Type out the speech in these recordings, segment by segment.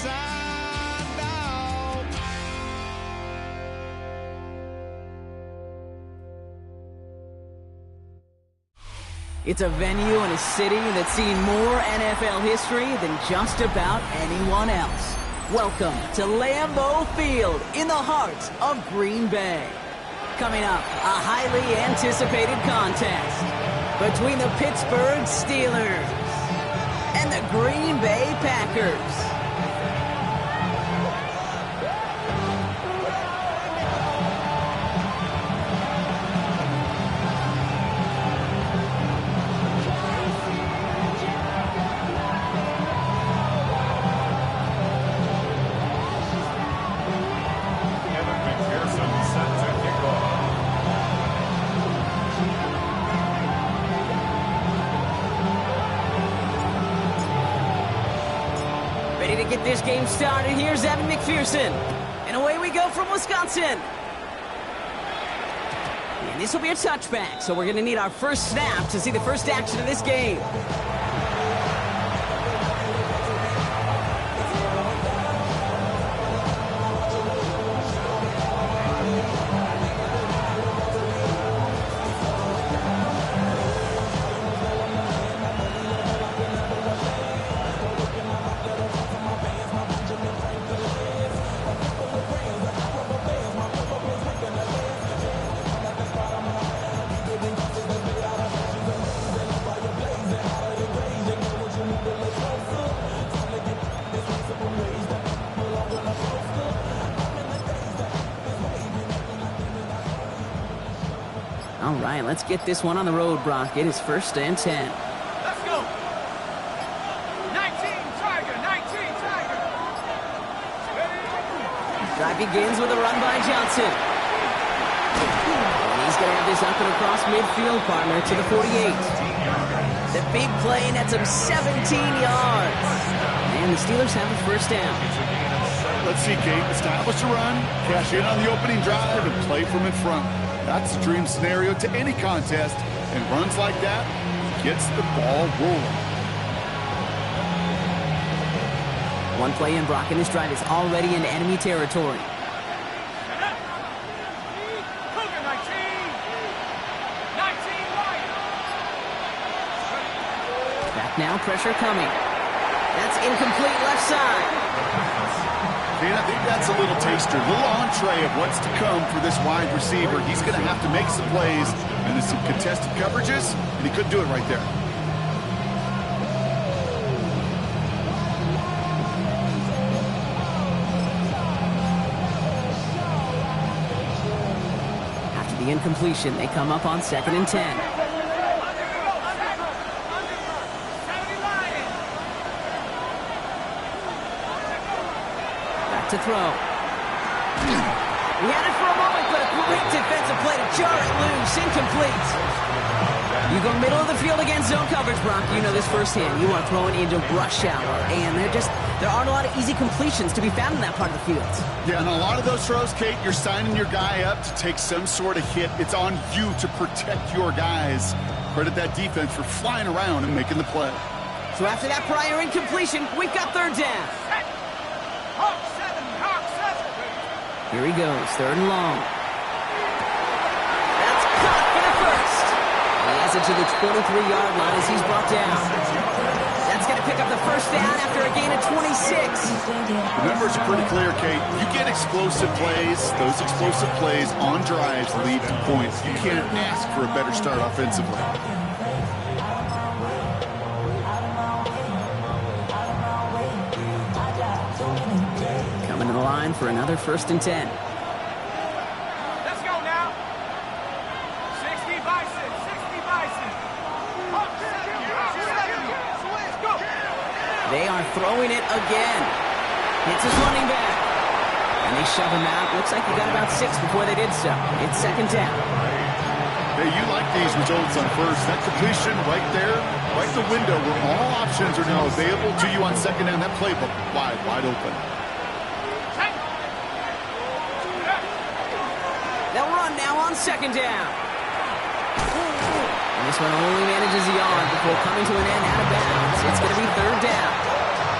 sign now. It's a venue and a city that's seen more NFL history than just about anyone else. Welcome to Lambeau Field in the heart of Green Bay. Coming up, a highly anticipated contest between the Pittsburgh Steelers and the Green Bay Packers. Ready to get this game started. Here's Evan McPherson. And away we go from Wisconsin. And this will be a touchback, so we're going to need our first snap to see the first action of this game. All right, let's get this one on the road, Brock. It is 1st and 10. Let's go. 19 Tiger. Drive begins with a run by Johnson. And he's going to have this up and across midfield, partner, to the 48. The big play nets him 17 yards. And the Steelers have a first down. Let's see, Kate. Establish a run, cash in on the opening drive, and play from in front. That's the dream scenario to any contest, and runs like that gets the ball rolling. One play in, Brock, and this drive is already into enemy territory. Cougar 19 right. Back now, pressure coming. That's incomplete left side. Man, I think that's a little taster, a little entree of what's to come for this wide receiver. He's going to have to make some plays, and there's some contested coverages, and he couldn't do it right there. After the incompletion, they come up on 2nd and 10. To throw. He had it for a moment, but a great defensive play to jar it loose. Incomplete. You go middle of the field against zone coverage, Brock. You know this firsthand. You are throwing into rush hour, and there aren't a lot of easy completions to be found in that part of the field. Yeah, and a lot of those throws, Kate, you're signing your guy up to take some sort of hit. It's on you to protect your guys. Credit that defense for flying around and making the play. So after that prior incompletion, we've got 3rd down. Here he goes, 3rd and long. That's caught for the first. He has it to the 23-yard line as he's brought down. That's going to pick up the first down after a gain of 26. The numbers are pretty clear, Kate. You get explosive plays. Those explosive plays on drives lead to points. You can't ask for a better start offensively. Coming to the line for another 1st and 10. Let's go now. 60 Bison. Let's go. They are throwing it again. It's his running back. And they shove him out. Looks like he got about 6 before they did so. It's 2nd down. Hey, you like these results on first. That completion right there, right the window where all options are now available to you on 2nd down. That playbook wide open. They'll run now on 2nd down. And this one only manages a yard before coming to an end out of bounds. It's going to be 3rd down.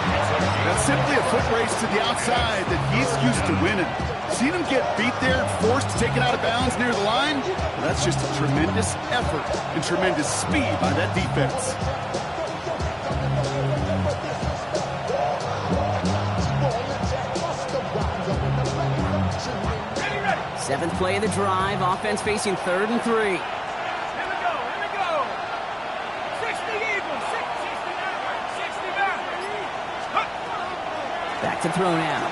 That's simply a foot race to the outside that he's used to winning. Seen him get beat there and forced to take it out of bounds near the line? Well, that's just a tremendous effort and tremendous speed by that defense. Seventh play of the drive. Offense facing 3rd and 3. Here we go. 60 even. 60 back. Back to throw now.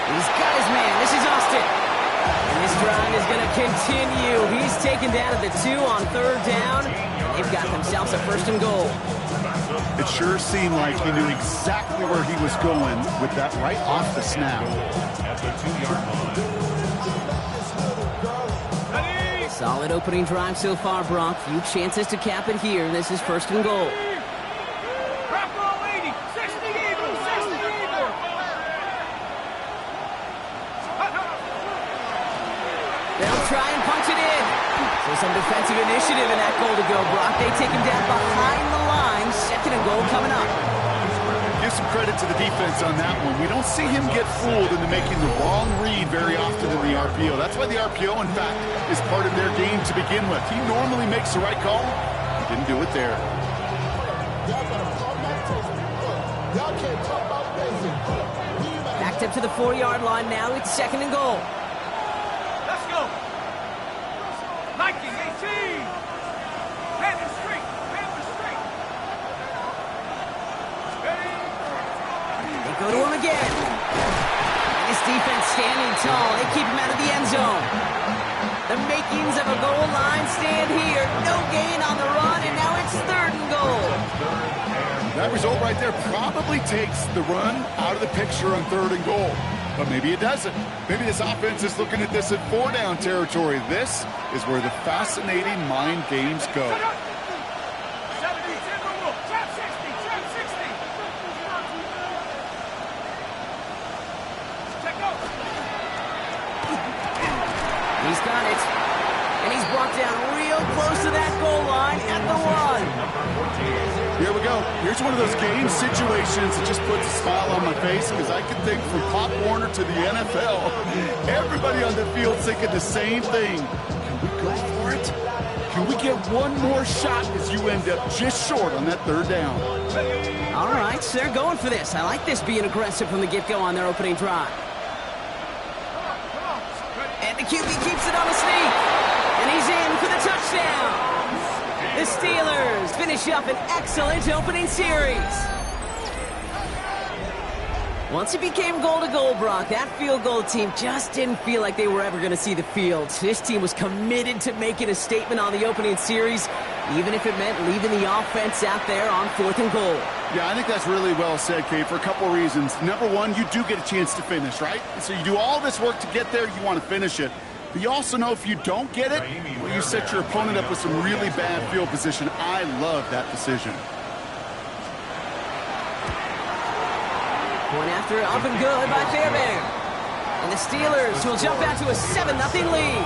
He's got his man. This is Austin. And this drive is going to continue. He's taken down at the 2 on 3rd down. And they've got themselves a 1st and goal. It sure seemed like he knew exactly where he was going with that right off the snap. Solid opening drive so far, Brock. Few chances to cap it here. This is 1st and goal. They'll try and punch it in. So some defensive initiative in that goal to go, Brock. They take him down behind the line. 2nd and goal coming up. Give some credit to the defense on that one. We don't see him get fooled into making the wrong read very often in the RPO. That's why the RPO, in fact, is part of their game to begin with. He normally makes the right call. He didn't do it there. Backed up to the 4-yard line now. It's 2nd and goal. Let's go. 1918. Panther Street. They go to him again. This defense standing tall. They keep him out of the end zone. The makings of a goal line stand here. No gain on the run, and now it's 3rd and goal. That result right there probably takes the run out of the picture on 3rd and goal. But maybe it doesn't. Maybe this offense is looking at this at 4-down territory. This is where the fascinating mind games go. He's got it. And he's brought down real close to that goal line at the 1. Here we go. Here's one of those game situations that just puts a smile on my face because I can think from Pop Warner to the NFL. Everybody on the field thinking the same thing. Can we go for it? Can we get one more shot as you end up just short on that 3rd down? All right, so they're going for this. I like this being aggressive from the get-go on their opening drive. And the QB keeps it on the sneak. And he's in for the touchdown. The Steelers finish up an excellent opening series. Once it became goal-to-goal, Brock, that field goal team just didn't feel like they were ever going to see the field. This team was committed to making a statement on the opening series, even if it meant leaving the offense out there on 4th and goal. Yeah, I think that's really well said, Kate, for a couple of reasons. Number one, you do get a chance to finish, right? So you do all this work to get there, you want to finish it. But you also know if you don't get it, well, you set your opponent up with some really bad field position. I love that decision. Point after up and good by Fairbairn. And the Steelers will jump out to a 7-0 lead.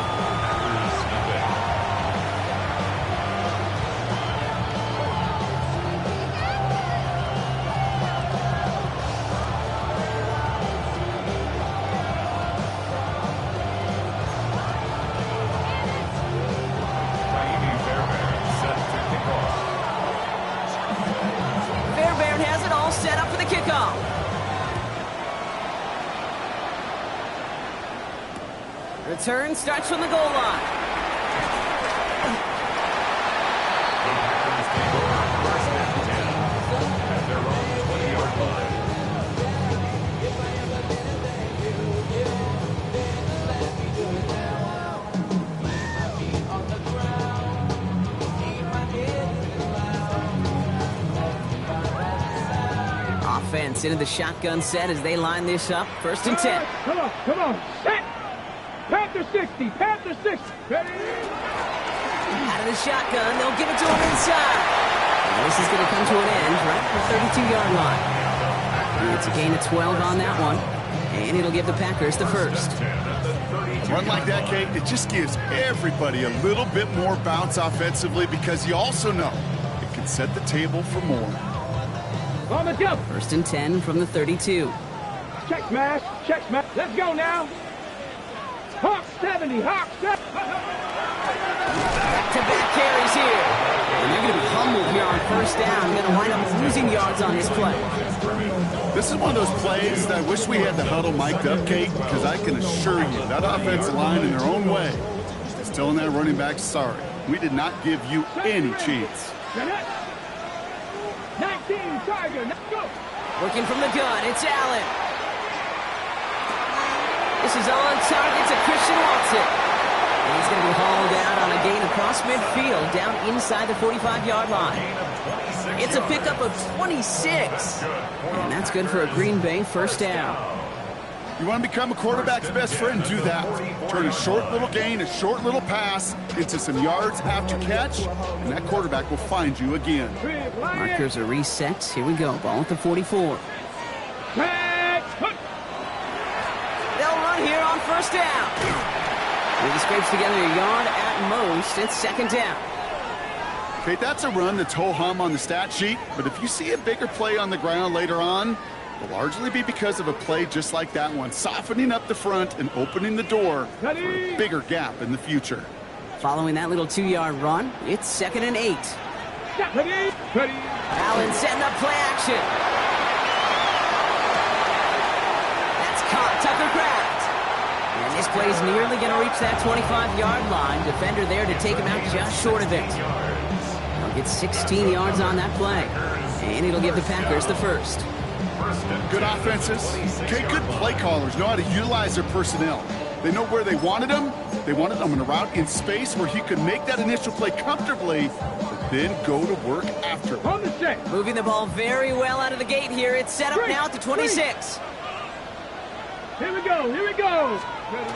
Fairbairn has it all set up for the kickoff. Return starts from the goal line. Offense into the shotgun set as they line this up. 1st and 10. Come on, set! Panther 60, Panther 60. Ready? Out of the shotgun, they'll give it to him inside. And this is going to come to an end right at the 32-yard line. And it's a gain of 12 on that one, and it'll give the Packers the 1st. Run like that, Kate, it just gives everybody a little bit more bounce offensively because you also know it can set the table for more. On the jump. 1st and 10 from the 32. Check smash. Check smash. Let's go now. Hawk 70. Hawk 70. Back-to-back carries here. And they're going to be humbled here on 1st down. Going to wind up losing yards on this play. This is one of those plays that I wish we had the huddle mic'd up, Kate, because I can assure you that offensive line in their own way is telling that running back, sorry, we did not give you any chance. 19 Tiger. Let's go. Looking from the gun, it's Allen. This is on target to Christian Watson. And he's going to be hauled out on a gain across midfield down inside the 45-yard line. It's a pickup of 26. And that's good for a Green Bay 1st down. You want to become a quarterback's best friend, do that. Turn a short little gain, a short little pass into some yards after catch, and that quarterback will find you again. Markers are reset. Here we go. Ball at the 44. They'll run here on 1st down. He scrapes together a yard at most. It's 2nd down. Okay, that's a run that's ho-hum on the stat sheet, but if you see a bigger play on the ground later on, will largely be because of a play just like that one, softening up the front and opening the door for a bigger gap in the future. Following that little 2-yard run, it's 2nd and 8. Allen setting up play action. That's caught. Tucker Kraft. And this play's nearly going to reach that 25-yard line. Defender there to take him out just short of it. They'll get 16 yards on that play. And it'll give the Packers the 1st. Good offenses, okay, good play callers know how to utilize their personnel. They know where they wanted them. They wanted them in a route in space where he could make that initial play comfortably, but then go to work after. On the set. Moving the ball very well out of the gate here. It's set up now at the 26. Here we go. Here we go. Blown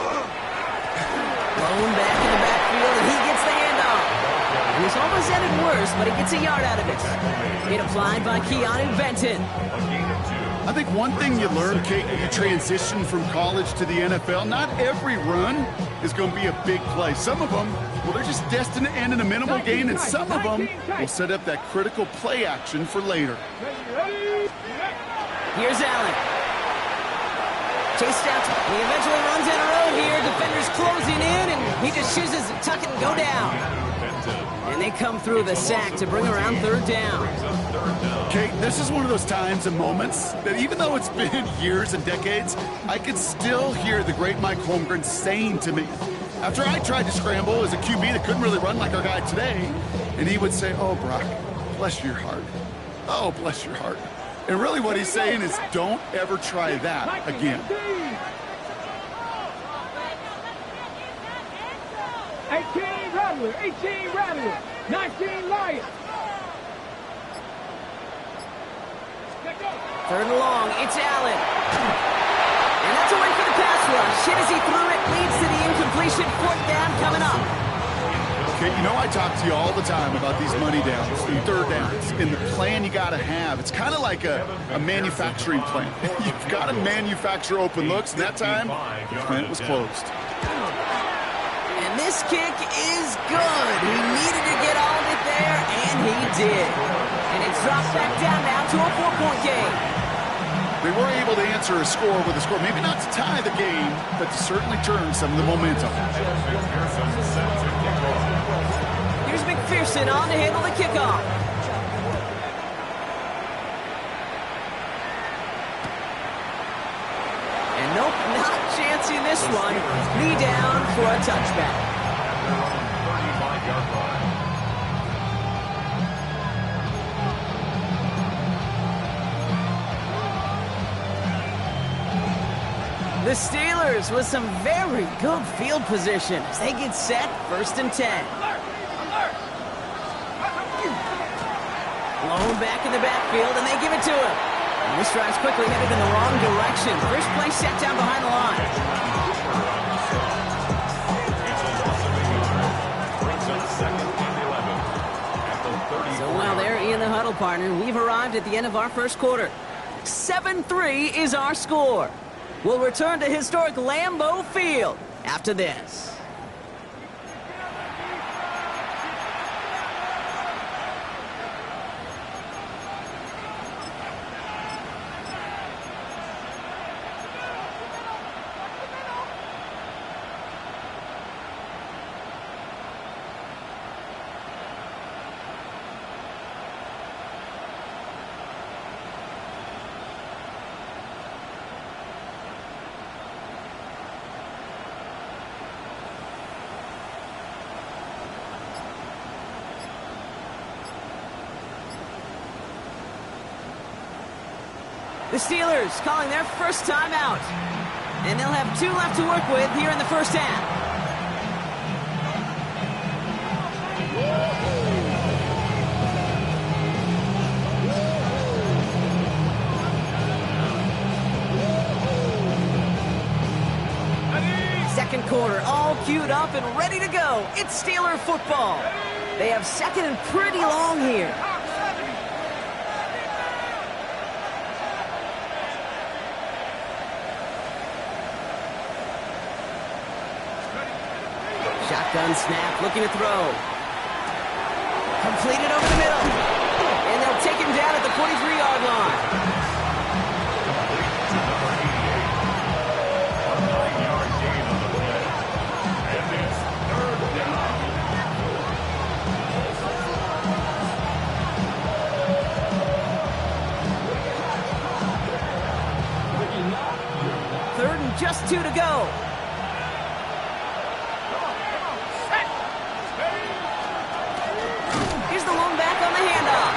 back in the backfield, and he gets the handoff. And this almost ended worse, but he gets a yard out of it. It applied by Keanu Benton. I think one thing you learn, Kate, when you transition from college to the NFL, not every run is going to be a big play. Some of them, well, they're just destined to end in a minimal gain, and some of them will set up that critical play action for later. Here's Allen. Chased out. He eventually runs in a row here. Defenders closing in, and he just chooses to tuck it and go down. And they come through the sack to bring around 3rd down. Kate, this is one of those times and moments that even though it's been years and decades, I could still hear the great Mike Holmgren saying to me, after I tried to scramble as a QB that couldn't really run like our guy today, and he would say, oh, Brock, bless your heart. Oh, bless your heart. And really what he's saying is don't ever try that again. 18 Rattler, 18 Rattler, 19 Lion. 3rd and long, it's Allen. And that's away for the pass rush. Hit as he threw it, leads to the incompletion. 4th down coming up. Okay, you know I talk to you all the time about these money downs and 3rd downs and the plan you got to have. It's kind of like a manufacturing plant. You've got to manufacture open looks, and that time, the plant was closed. And this kick is good. He needed to get all of it there, and he did. And it's dropped back down now to a 4-point game. They were able to answer a score with a score. Maybe not to tie the game, but to certainly turn some of the momentum. Here's McPherson on to handle the kickoff. And nope, not chancing this one. Knee down for a touchback. 35-yard line. The Steelers with some very good field position as they get set, 1st and 10. Blown back in the backfield, and they give it to him. And this drive's quickly headed in the wrong direction. First play set down behind the line. So while they're in the huddle, partner, we've arrived at the end of our 1st quarter. 7-3 is our score. We'll return to historic Lambeau Field after this. The Steelers calling their first time out. And they'll have 2 left to work with here in the first half. Second quarter, all queued up and ready to go. It's Steeler football. They have second and pretty long here. Shotgun snap, looking to throw. Completed over the middle. And they'll take him down at the 43-yard line. Third and just 2 to go. Here's the lone back on the handoff.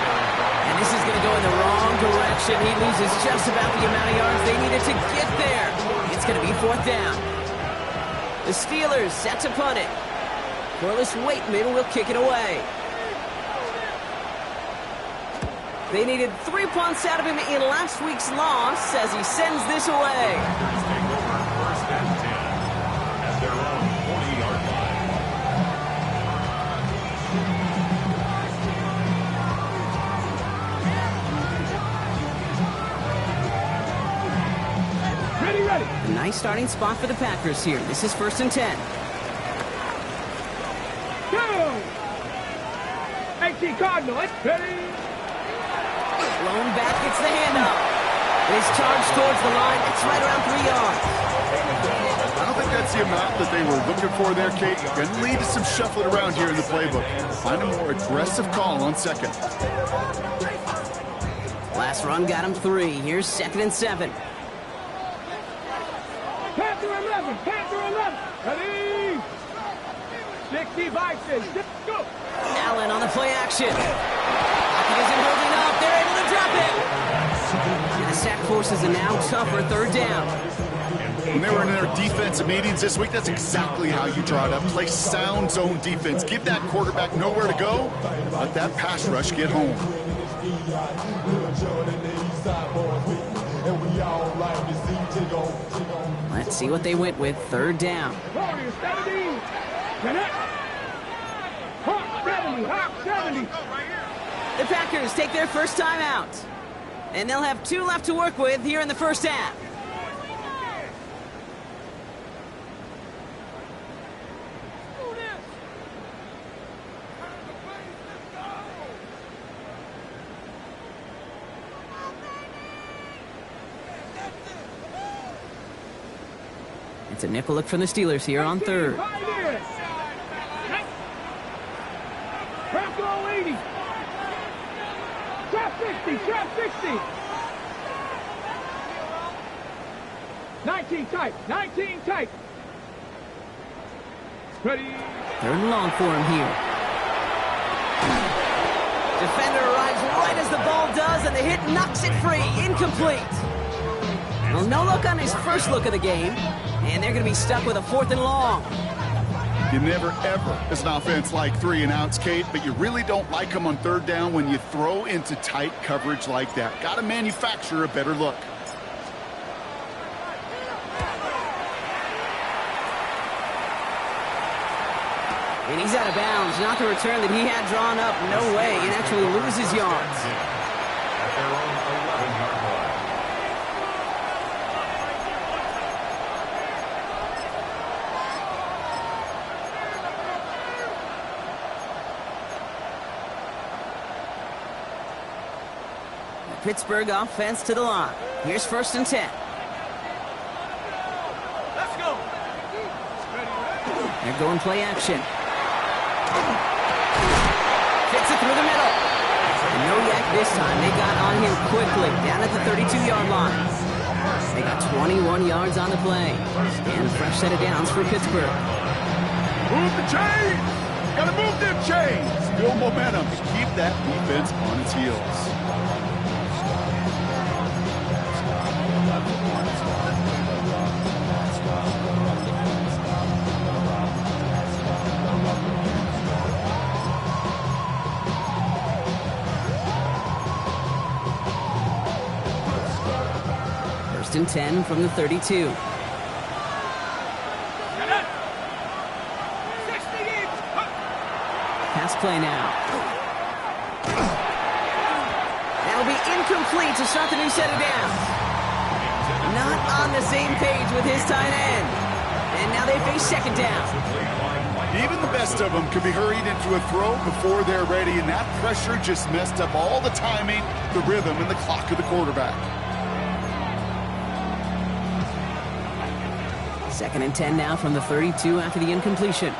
And this is going to go in the wrong direction. He loses just about the amount of yards they needed to get there. It's going to be 4th down. The Steelers set to punt it. Corliss Waitman will kick it away. They needed 3 punts out of him in last week's loss as he sends this away. Take over 1st and 10 at their own 40-yard Ready, ready. A nice starting spot for the Packers here. This is 1st and 10. Go! 18 Cardinal, ready. Lone back gets the handoff. His charge towards the line. It's right around 3 yards. I don't think that's the amount that they were looking for there, Kate. Going to lead to some shuffling around here in the playbook. Find a more aggressive call on second. Last run got him 3. Here's 2nd and 7. Panther 11, Panther 11. Ready. 65 says, go. Allen on the play action. Pocket isn't holding up. They're able to drop it. And the sack forces a now tougher 3rd down. When they were in their defensive meetings this week, that's exactly how you draw it up. Play sound zone defense. Give that quarterback nowhere to go. Let that pass rush get home. Let's see what they went with. 3rd down. Warriors 70. Connect. Hawk 70, Hawk 70. The Packers take their first time out. And they'll have 2 left to work with here in the first half. It's a nickel look from the Steelers here on 3rd. Bronco 80. Trap 60, trap 60. 19 tight, 19 tight. Ready. 3rd and long for him here. Defender arrives right as the ball does, and the hit knocks it free. Incomplete. Well, no look on his first look of the game, and they're going to be stuck with a 4th and long. You never, ever, as an offense, like 3 and outs, Kate, but you really don't like them on 3rd down when you throw into tight coverage like that. Got to manufacture a better look. And he's out of bounds. Not the return that he had drawn up. No way. And actually loses yards. at their own 11-yard line. Pittsburgh offense to the line. Here's 1st and 10. Let's go. They're going play action. Fits it through the middle. And no yak this time. They got on him quickly. Down at the 32-yard line. They got 21 yards on the play. And a fresh set of downs for Pittsburgh. Move the chains! Gotta move them chains! Build momentum to keep that defense on its heels. First and 10 from the 32. Pass play now. That'll be incomplete to start the new set of downs. Not on the same page with his tight end. And now they face second down. Even the best of them can be hurried into a throw before they're ready, and that pressure just messed up all the timing, the rhythm, and the clock of the quarterback. Second and 10 now from the 32 after the incompletion.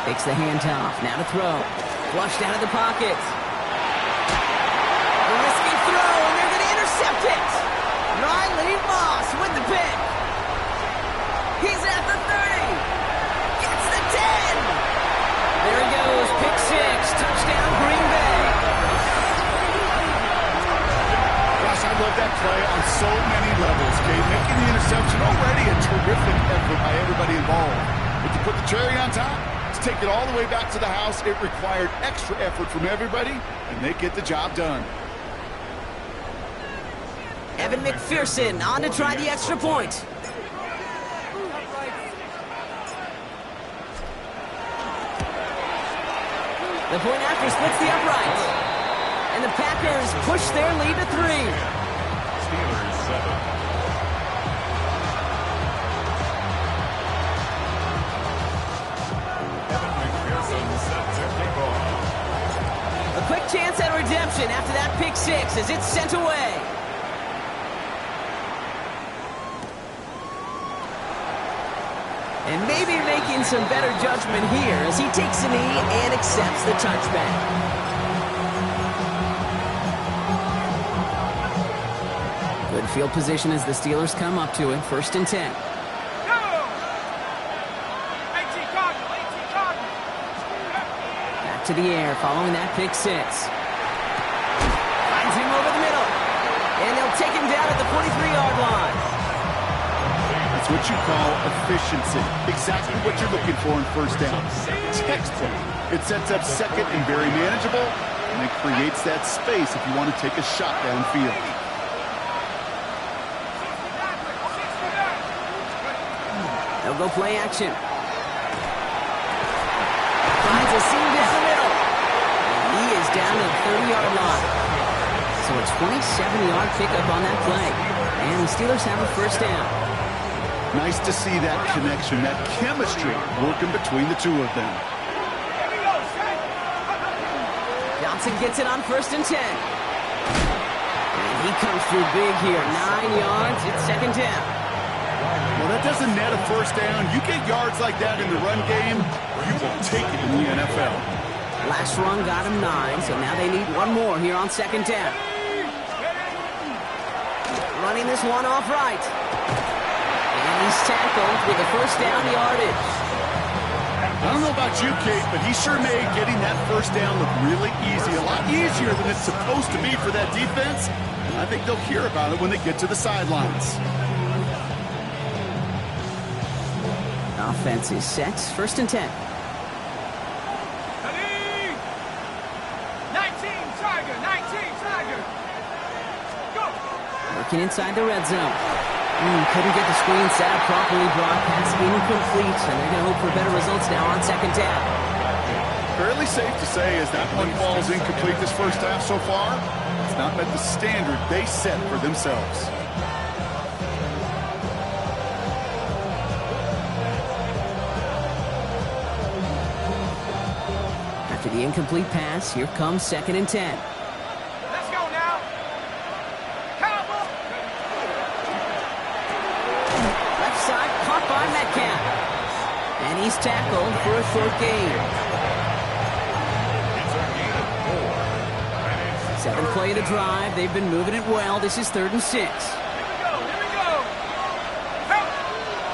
Takes the handoff. Now to throw. Flushed out of the pocket. A risky throw, and they're going to intercept it. Riley Moss with the pick. He's at the 30. Gets the 10. There he goes. Pick 6. Touchdown, Green Bay. Gosh, I love that play on so many levels, Kate. Making the interception already a terrific effort by everybody involved. But to put the cherry on top, to take it all the way back to the house, it required extra effort from everybody, and they get the job done. Evan McPherson on to try the extra point. The point after splits the upright. And the Packers push their lead to 3. Steelers 7. Evan McPherson set to kick off. A quick chance at redemption after that pick 6 as it's sent away. And maybe making some better judgment here as he takes a knee and accepts the touchback. Good field position as the Steelers come up to it. First and 10. Back to the air following that pick 6. Finds him over the middle. And they'll take him down at the 43-yard line. That's what you call efficiency. Exactly what you're looking for in first down. Textbook. It sets up second and very manageable, and it creates that space if you want to take a shot downfield. They'll go play action. Finds a seam down the middle. And he is down to the 30-yard line. So a 27-yard pickup on that play. And the Steelers have a first down. Nice to see that connection, that chemistry working between the two of them. Johnson gets it on first and 10. And he comes through big here. 9 yards. It's second down. Well, that doesn't net a first down. You get yards like that in the run game, you won't take it in the NFL. Last run got him 9, so now they need one more here on second down. Running this one off right. And he's tackled with a first down yardage. I don't know about you, Kate, but he sure made getting that first down look really easy. A lot easier than it's supposed to be for that defense. And I think they'll hear about it when they get to the sidelines. Offense is set. First and 10. 19, Tiger. Go. Working inside the red zone. Couldn't get the screen set up properly. Broadcast incomplete. And they're going to hope for better results now on second down. Fairly safe to say as that one falls incomplete this first half so far, it's not met the standard they set for themselves. After the incomplete pass, here comes second and 10. Let's go now. Cowboy. Left side, caught by Metcalf. And he's tackled for a short gain. It's a gain of 4. Second play of the drive. They've been moving it well. This is third and 6. Here we go.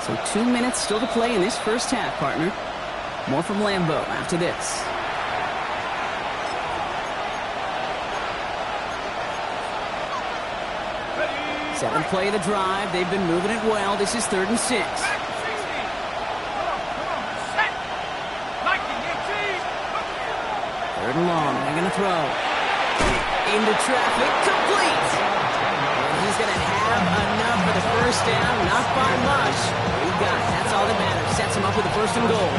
So 2 minutes still to play in this first half, partner. More from Lambeau after this. Seventh play of the drive. They've been moving it well. This is third and 6. Come on. Set. 19, 18. Third and long. They're going to throw. Into traffic. Complete. he's going to have enough for the first down. Not by much. He got it. That's all that matters. Sets him up with a 1st and goal.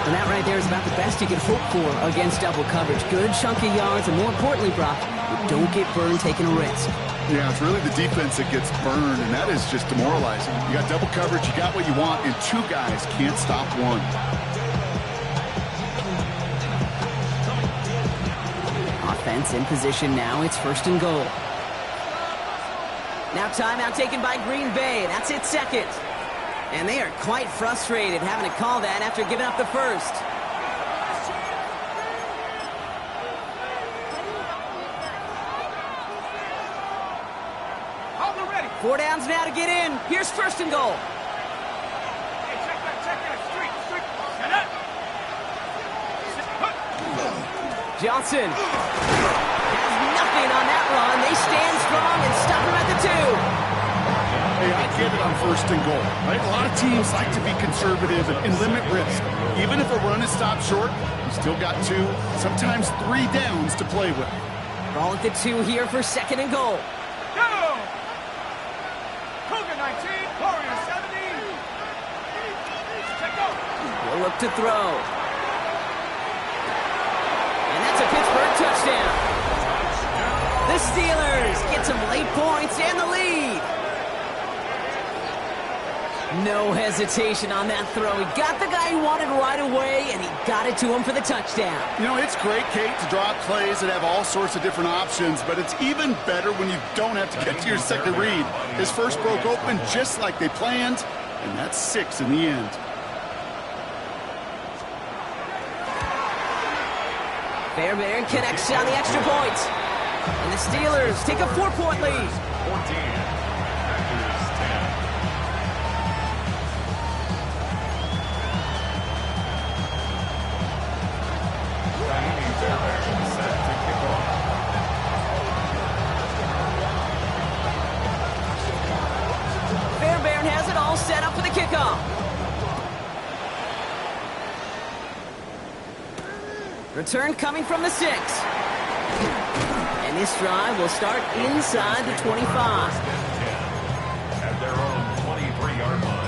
And that right there is about the best you can hope for against double coverage. Good chunky yards, and more importantly, Brock, you don't get burned taking a risk. Yeah, it's really the defense that gets burned, and that is just demoralizing. You got double coverage, you got what you want, and 2 guys can't stop one. Offense in position now. It's 1st and goal. Now timeout taken by Green Bay. That's its 2nd. And they are quite frustrated having to call that after giving up the 1st. Hold it ready. 4 downs now to get in. Here's 1st and goal. Hey, check that. Street. Set up. Johnson has nothing on that run. They stand strong and stop him at the 2. Hey, I get it on 1st and goal, right? A lot of teams like to be conservative and limit risk. Even if a run is stopped short, you still got 2, sometimes 3 downs to play with. Ball at the 2 here for 2nd and goal. Go! Cougar 19, Warrior 70. Check go. He'll look to throw. And that's a Pittsburgh touchdown. The Steelers get some late points and the lead. No hesitation on that throw. He got the guy he wanted right away, and he got it to him for the touchdown. You know, it's great, Kate, to draw up plays that have all sorts of different options, but it's even better when you don't have to get to your second read. His first broke open just like they planned, and that's 6 in the end. Fairbairn connects on the extra point. And the Steelers take a 4-point lead. 14. Packers 10. Raheem Fairbairn set to kick off. Fairbairn has it all set up for the kickoff. Return coming from the 6. And this drive will start inside the 25. At their own 23-yard line.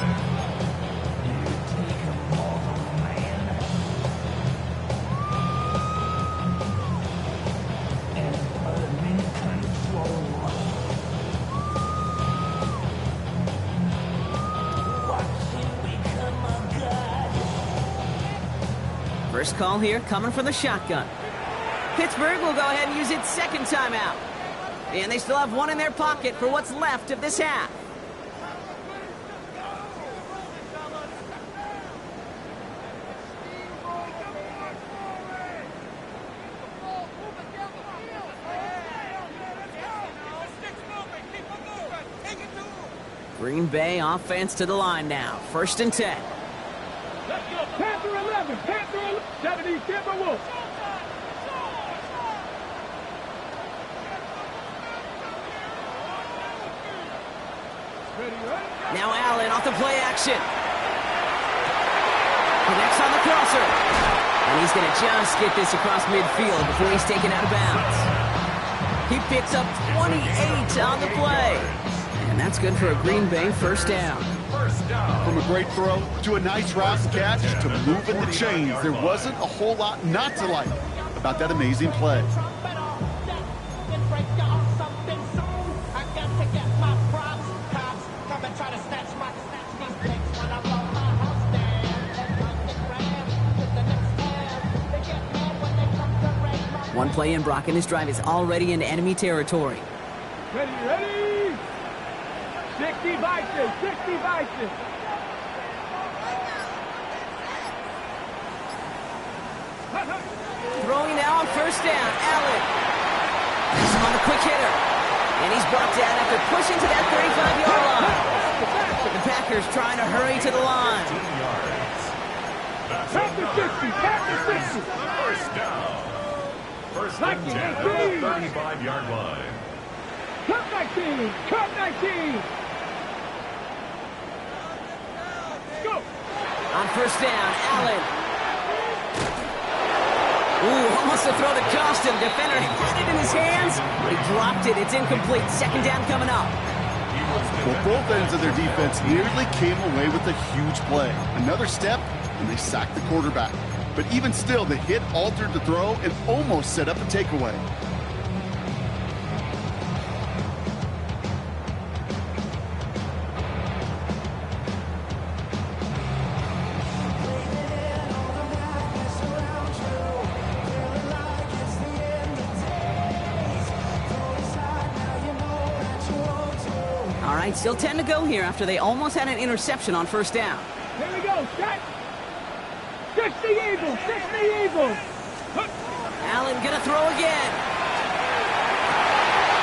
First call here coming from the shotgun. Pittsburgh will go ahead and use its 2nd timeout. And they still have 1 in their pocket for what's left of this half. Green Bay offense to the line now. 1st and 10. Let's go. Panther 11. Panther 11. 70. Timberwolves. Now Allen off the play action. Connects on the crosser. And he's going to just get this across midfield before he's taken out of bounds. He picks up 28 on the play. And that's good for a Green Bay 1st down. From a great throw to a nice route and catch to moving the chains, there wasn't a whole lot not to like about that amazing play. One play in, Brock, and this drive is already in enemy territory. Ready. 60 Bison. 60 Bison. Throwing now on 1st down. Allen. He's on the quick hitter. And he's brought down after pushing to that 35-yard line. The Packers trying to hurry to the line. Panther 60. Panther 60. First down. 1st and 10 at the 35-yard line. Cut 19. Cut 19. Go. On 1st down, Allen. Ooh, almost a throw that cost him. Defender had it in his hands. He dropped it. It's incomplete. Second down coming up. Well, both ends of their defense nearly came away with a huge play. Another step, and they sacked the quarterback. But even still, the hit altered the throw and almost set up a takeaway. All right, still 10 to go here after they almost had an interception on first down. Here we go, set. 60 Eagles, 60 Eagles. Allen gonna throw again.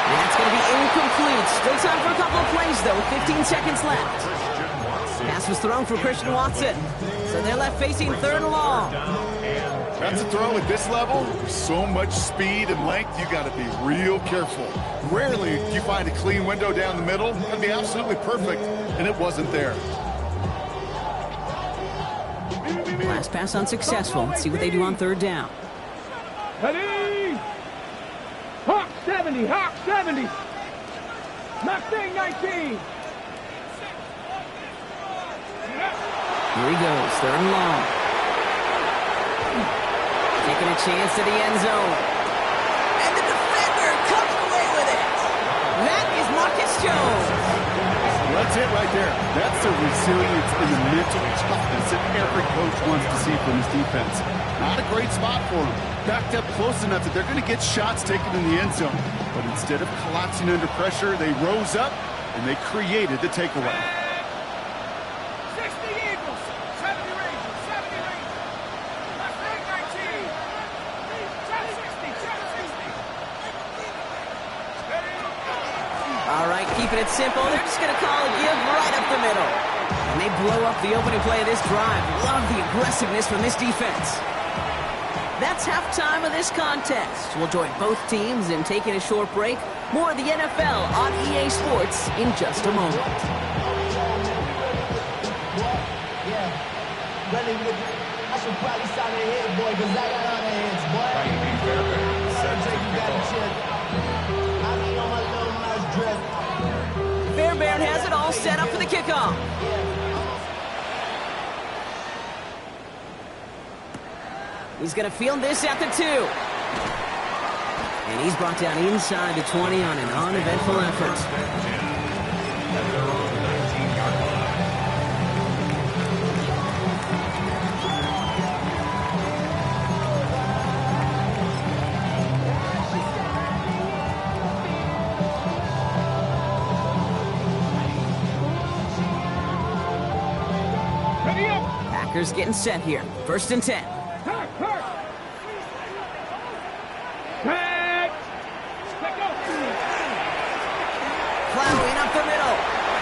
That's gonna be incomplete. Still time for a couple of plays though, with 15 seconds left. Pass was thrown for Christian Watson. So they're left facing third and long. That's a throw at this level. So much speed and length, you got to be real careful. Rarely do you find a clean window down the middle. That'd be absolutely perfect, and it wasn't there. Last pass unsuccessful. Let's see what they do on third down. Ready? Hawk 70, Hawk 70. Mustang 19. Here he goes, third and long. Taking a chance to the end zone. And the defender comes away with it. That is Marcus Jones. Well, that's it right there. That's the resilience and the mental toughness that every coach wants to see from his defense. Not a great spot for him. Backed up close enough that they're going to get shots taken in the end zone. But instead of collapsing under pressure, they rose up and they created the takeaway. 60 Eagles, 70 Rangers, 70 Rangers. Mustang 19. 760, 760. All right, keeping it simple. They're just going to call a give right up the middle. And they blow up the opening play of this drive. Love the aggressiveness from this defense. That's halftime of this contest. We'll join both teams in taking a short break. More of the NFL on EA Sports in just a moment. I should probably sign a hit, boy, because I got other hits, boy. I mean, on my little mouse dress. Fairbairn has it all set up for the kickoff. He's going to field this at the 2. And he's brought down inside the 20 on an uneventful effort. Ready up. Packers getting set here. First and 10. Hurt, hurt. Back. Let go. Plowing up the middle.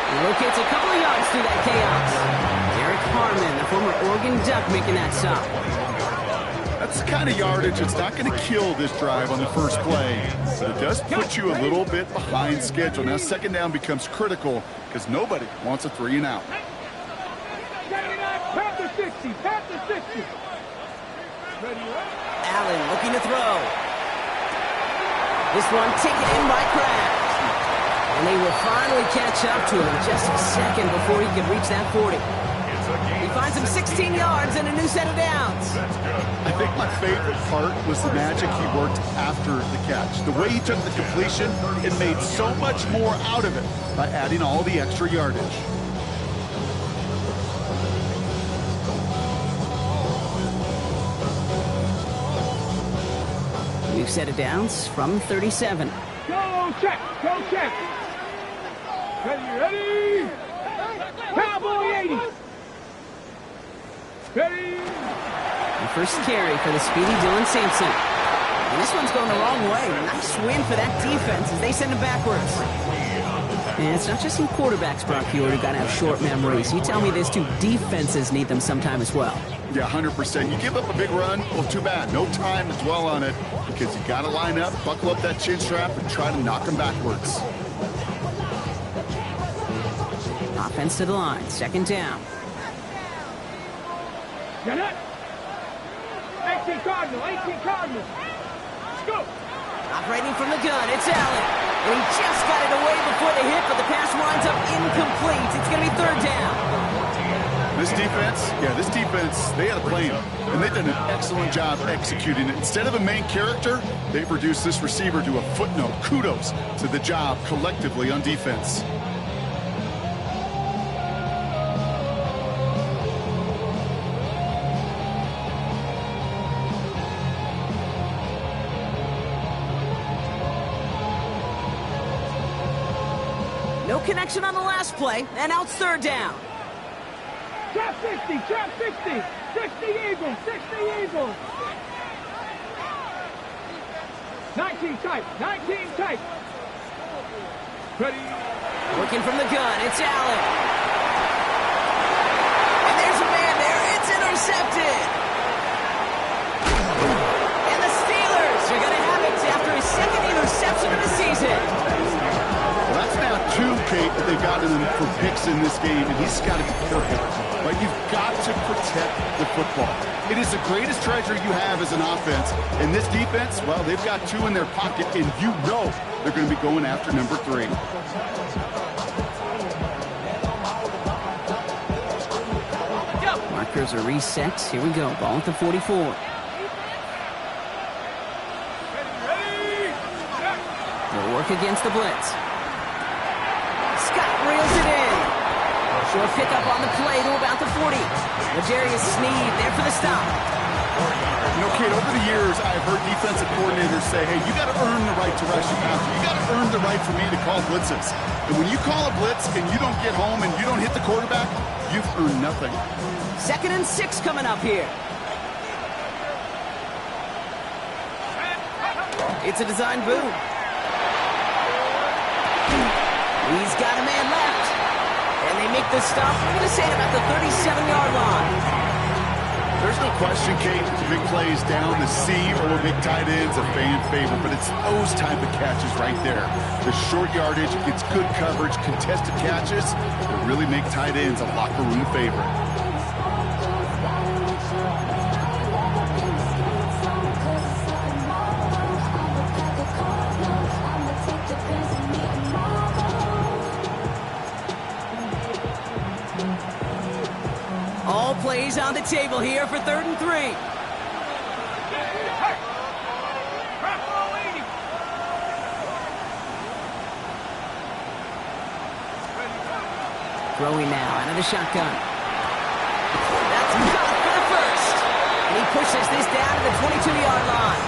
He locates a couple of yards through that chaos. Derek Harmon, the former Oregon Duck, making that stop. That's the kind of yardage that's not going to kill this drive on the first play. But it does put you a little bit behind schedule. Now second down becomes critical because nobody wants a 3 and out. 79, Panther 60, Panther 60. Ready, Allen looking to throw. This one taken in by Kraft. And they will finally catch up to him in just a second before he can reach that 40. He finds him 16 yards and a new set of downs. I think my favorite part was the magic he worked after the catch. The way he took the completion and made so much more out of it by adding all the extra yardage. New set of downs from 37. go check, go check. Ready, ready. Cowboy 80. Ready. The first carry for the speedy Dylan Sampson. And this one's going the wrong way. Nice win for that defense as they send him backwards. And it's not just in quarterbacks, Brock Huard, who got to have short memories. You tell me this too, defenses need them sometime as well. Yeah, 100%. You give up a big run, well, too bad. No time to dwell on it because you got to line up, buckle up that chin strap, and try to knock them backwards. Offense to the line, second down. Get it. 19. 18 Cardinal, 18 Cardinal. Let's go. Operating from the gun, it's Allen. And he just got it away before the hit, but the pass winds up incomplete. It's going to be third down. This defense, they had a plan, and they've done an excellent job executing it. Instead of a main character, they've reduced this receiver to a footnote. Kudos to the job collectively on defense. No connection on the last play, and now it's third down. Trap 60, trap 60. 60 Eagles, 60 Eagles. 19 tight, 19 tight. Ready. Working from the gun, it's Allen. And there's a man there, it's intercepted. And the Steelers are going to have it after his second interception of the season. Well, that's now two, Kate, that they've gotten him for picks in this game, and he's got to be careful. But you've got to protect the football. It is the greatest treasure you have as an offense. And this defense, well, they've got two in their pocket, and you know they're going to be going after number 3. Markers are reset. Here we go. Ball at the 44. They'll work against the blitz. Scott reels it in. Short pickup on the play to about the 40. L'Jarius Sneed there for the stop. You know, Kate, over the years, I've heard defensive coordinators say, hey, you got to earn the right to rush the passer. You got to earn the right for me to call blitzes. And when you call a blitz and you don't get home and you don't hit the quarterback, you've earned nothing. 2nd and 6 coming up here. It's a design boom. He's got a man left. And they make the stop, I'm going to say, at about the 37-yard line. There's no question, Kate, big plays down the seam or big tight ends a fan favorite, but it's those type of catches right there. The short yardage, gets good coverage, contested catches that really make tight ends a locker room favorite. All plays on the table here for 3rd and 3. Throwing now out of the shotgun. That's caught for the first. And he pushes this down to the 22-yard line.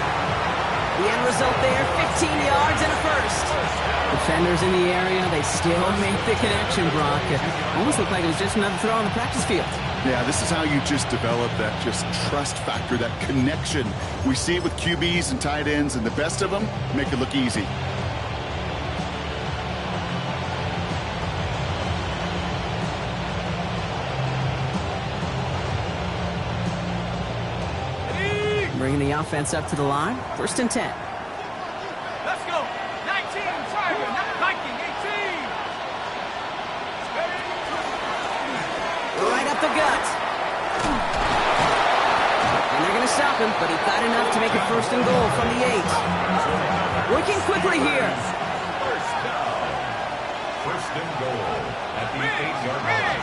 The end result there, 15 yards and a first. Defenders in the area, they still make the connection, Brock. It almost looked like it was just another throw on the practice field. Yeah, this is how you just develop that just trust factor, that connection. We see it with QBs and tight ends, and the best of them make it look easy. Bringing the offense up to the line. 1st and 10. Let's go. 19, Tiger, not Viking, 18. Right up the gut. And they're going to stop him, but he got enough to make it 1st and goal from the 8. Working quickly here. First down. 1st and goal at the 8-yard line.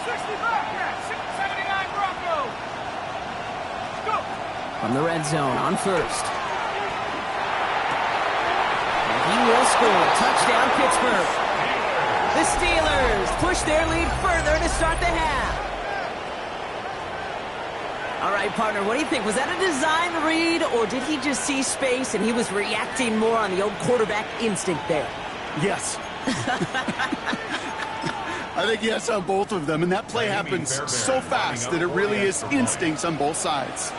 79 Broncos. Go. From the red zone on 1st. And he will score. Touchdown, Pittsburgh. The Steelers push their lead further to start the half. All right, partner, what do you think? Was that a design read, or did he just see space and he was reacting more on the old quarterback instinct there? Yes. I think yes on both of them, and that play happens so fast that it really is instincts on both sides.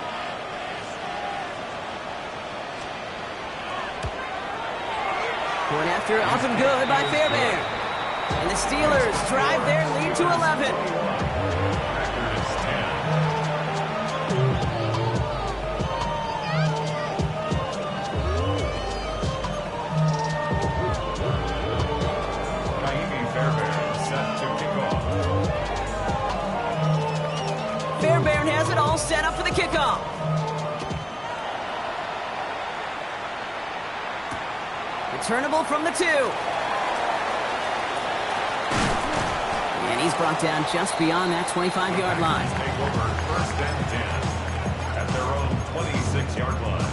Going after it, up and good by Fairbairn. And the Steelers drive their lead to 11. Record is 10. Naimi Fairbairn set to kick off. Fairbairn the kickoff. Returnable from the 2. And he's brought down just beyond that 25-yard line. Take over 1st and 10 at their own 26-yard line.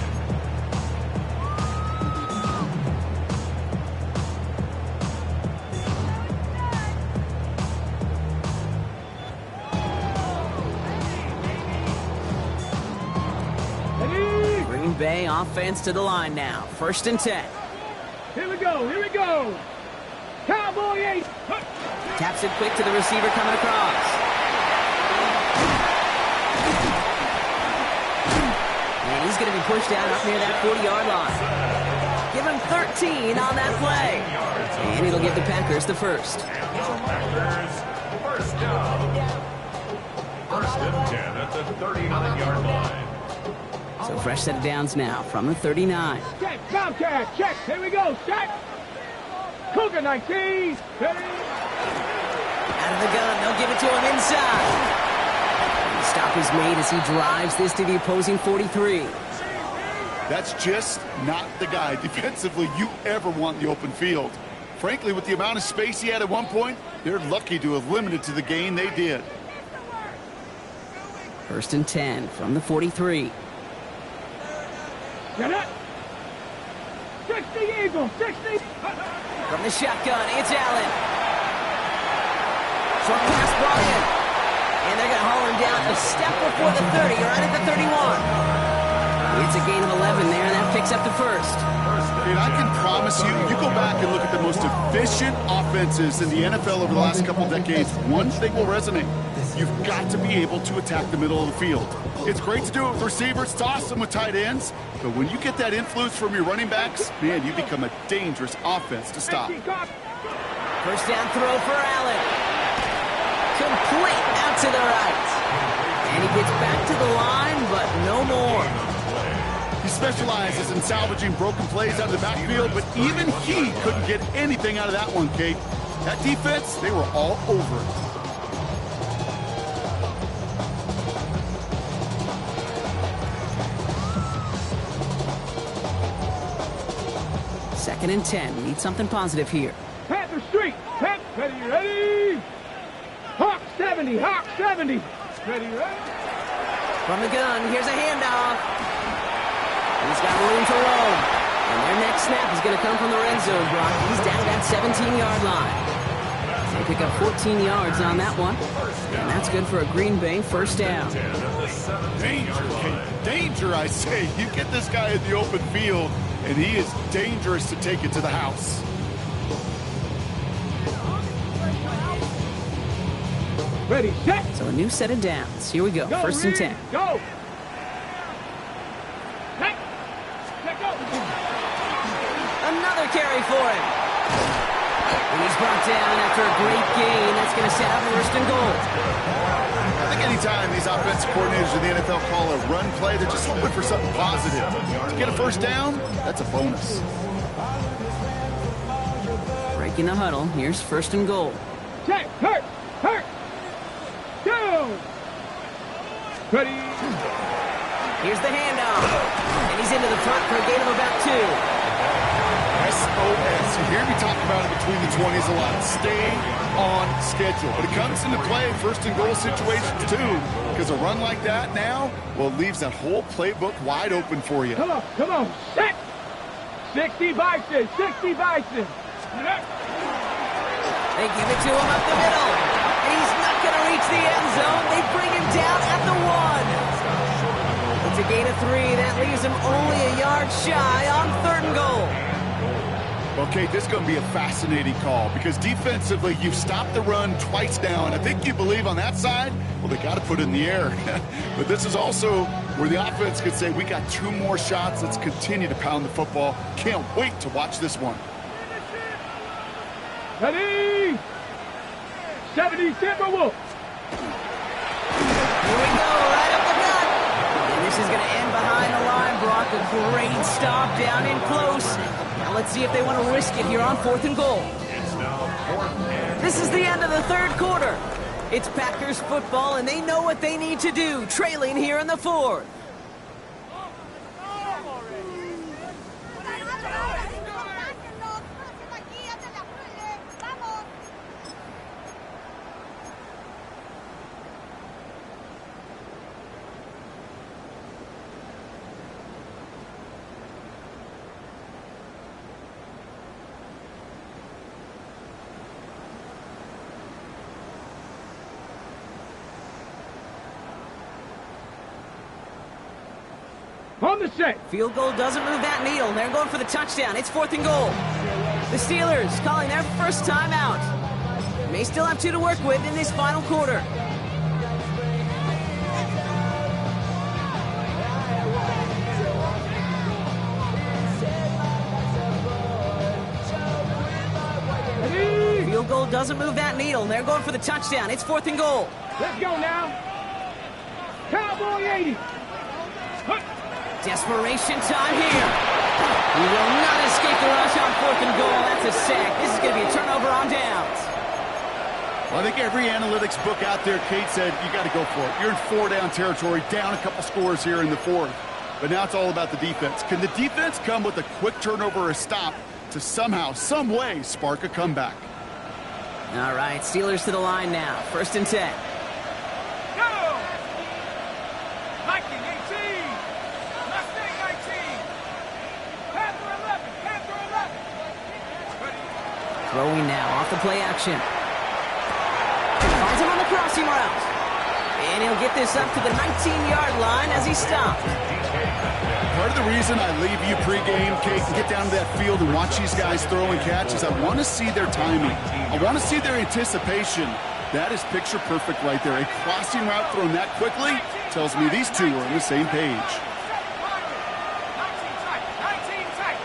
Green Bay offense to the line now. 1st and 10. Here we go, here we go. Cowboy 8. Taps it quick to the receiver coming across. And he's going to be pushed out up near that 40-yard line. Give him 13 on that play. And it'll give the Packers the first. Packers, first down. 1st and 10 at the 39-yard line. So fresh set of downs now from the 39. Check, Tomcat, check. Here we go, check. Cougar 19. Ready? Out of the gun, they'll give it to him inside. The stop is made as he drives this to the opposing 43. That's just not the guy defensively you ever want in the open field. Frankly, with the amount of space he had at one point, they're lucky to have limited to the gain they did. 1st and 10 from the 43. Get it. 60 Eagles, 60. From the shotgun, it's Allen. Short pass brought in. And they're going to haul him down a step before the 30, right at the 31. It's a gain of 11 there, and that picks up the first. And I can promise you, you go back and look at the most efficient offenses in the NFL over the last couple decades, one thing will resonate. You've got to be able to attack the middle of the field. It's great to do it with receivers, toss them with tight ends, but when you get that influence from your running backs, man, you become a dangerous offense to stop. First down throw for Allen. Complete out to the right. And he gets back to the line, but no more. He specializes in salvaging broken plays out of the backfield, but even he couldn't get anything out of that one, Kate. That defense, they were all over it. 2nd and 10. Need something positive here. Panther Street. Ready, ready. Hawk 70, Hawk 70. Ready, ready. From the gun, here's a handoff. He's got room to roam. And their next snap is going to come from the red zone, Brock. He's down at that 17-yard line. They pick up 14 yards on that one. And that's good for a Green Bay first down. Danger, Kate. Danger, I say. You get this guy in the open field, and he is dangerous to take it to the house. Ready, set. So a new set of downs. Here we go. 1st and 10. Go. Hey. Let go. Another carry for him. And he's brought down after a great gain. That's going to set up 1st and goal. I think anytime these offensive coordinators in the NFL call a run play, they're just hoping for something positive. To get a first down, that's a bonus. Breaking the huddle. Here's 1st and goal. Check. Hurt. Go. Ready. Here's the handoff. And he's into the front for a gain of about 2. SOS. You hear me talk about it between the 20s a lot. Stay on schedule. But it comes into play in 1st and goal situations too. Because a run like that now, well, it leaves that whole playbook wide open for you. Come on. Set. 60 Bison. 60 Bison. They give it to him up the middle. And he's not going to reach the end zone. They bring him down at the 1. It's a gain of 3. That leaves him only a yard shy on 3rd and goal. Okay, this is going to be a fascinating call because defensively, you've stopped the run twice now, and I think you believe on that side, well, they got to put it in the air. But this is also where the offense could say, we got 2 more shots. Let's continue to pound the football. Can't wait to watch this one. Ready. 70 Timberwolves. Here we go, right up the gut. And this is going to end behind the line, Brock. A great stop down in close. Now let's see if they want to risk it here on 4th and goal. It's now 4th and This is the end of the 3rd quarter. It's Packers football, and they know what they need to do, trailing here in the fourth. On the set. Field goal doesn't move that needle. They're going for the touchdown. It's 4th and goal. The Steelers calling their first time out. May still have 2 to work with in this final quarter. Ready? Field goal doesn't move that needle. They're going for the touchdown. It's 4th and goal. Let's go now. Cowboy 80. Desperation time here. He will not escape the rush on 4th and goal. That's a sack. This is going to be a turnover on downs. Well, I think every analytics book out there, Kate, said you got to go for it. You're in 4-down territory, down a couple scores here in the 4th. But now it's all about the defense. Can the defense come with a quick turnover or a stop to somehow, some way, spark a comeback? All right, Steelers to the line now. 1st and 10. Go! Viking 18. Mustang 19. Panther 11. Panther 11. Throwing now off the play action. Finds him on the crossing route. And he'll get this up to the 19-yard line as he stopped. Part of the reason I leave you pregame, Kate, and get down to that field and watch these guys throw and catch is I want to see their timing. I want to see their anticipation. That is picture perfect right there. A crossing route thrown that quickly tells me these two are on the same page. 19 tight.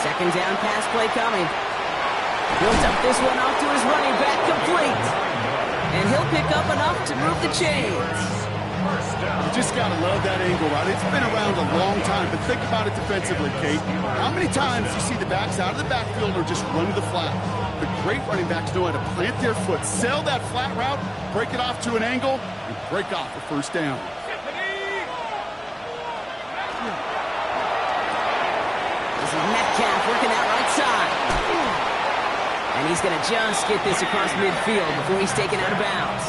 2nd down pass play coming. He'll dump this one off to his running back, complete. And he'll pick up enough to move the chains. You just got to love that angle route. It's been around a long time, but think about it defensively, Kate. How many times do you see the backs out of the backfield or just run to the flat? The great running backs know how to plant their foot, sell that flat route, break it off to an angle, and break off a 1st down. This is Metcalf working that right side. And he's going to just get this across midfield before he's taken out of bounds.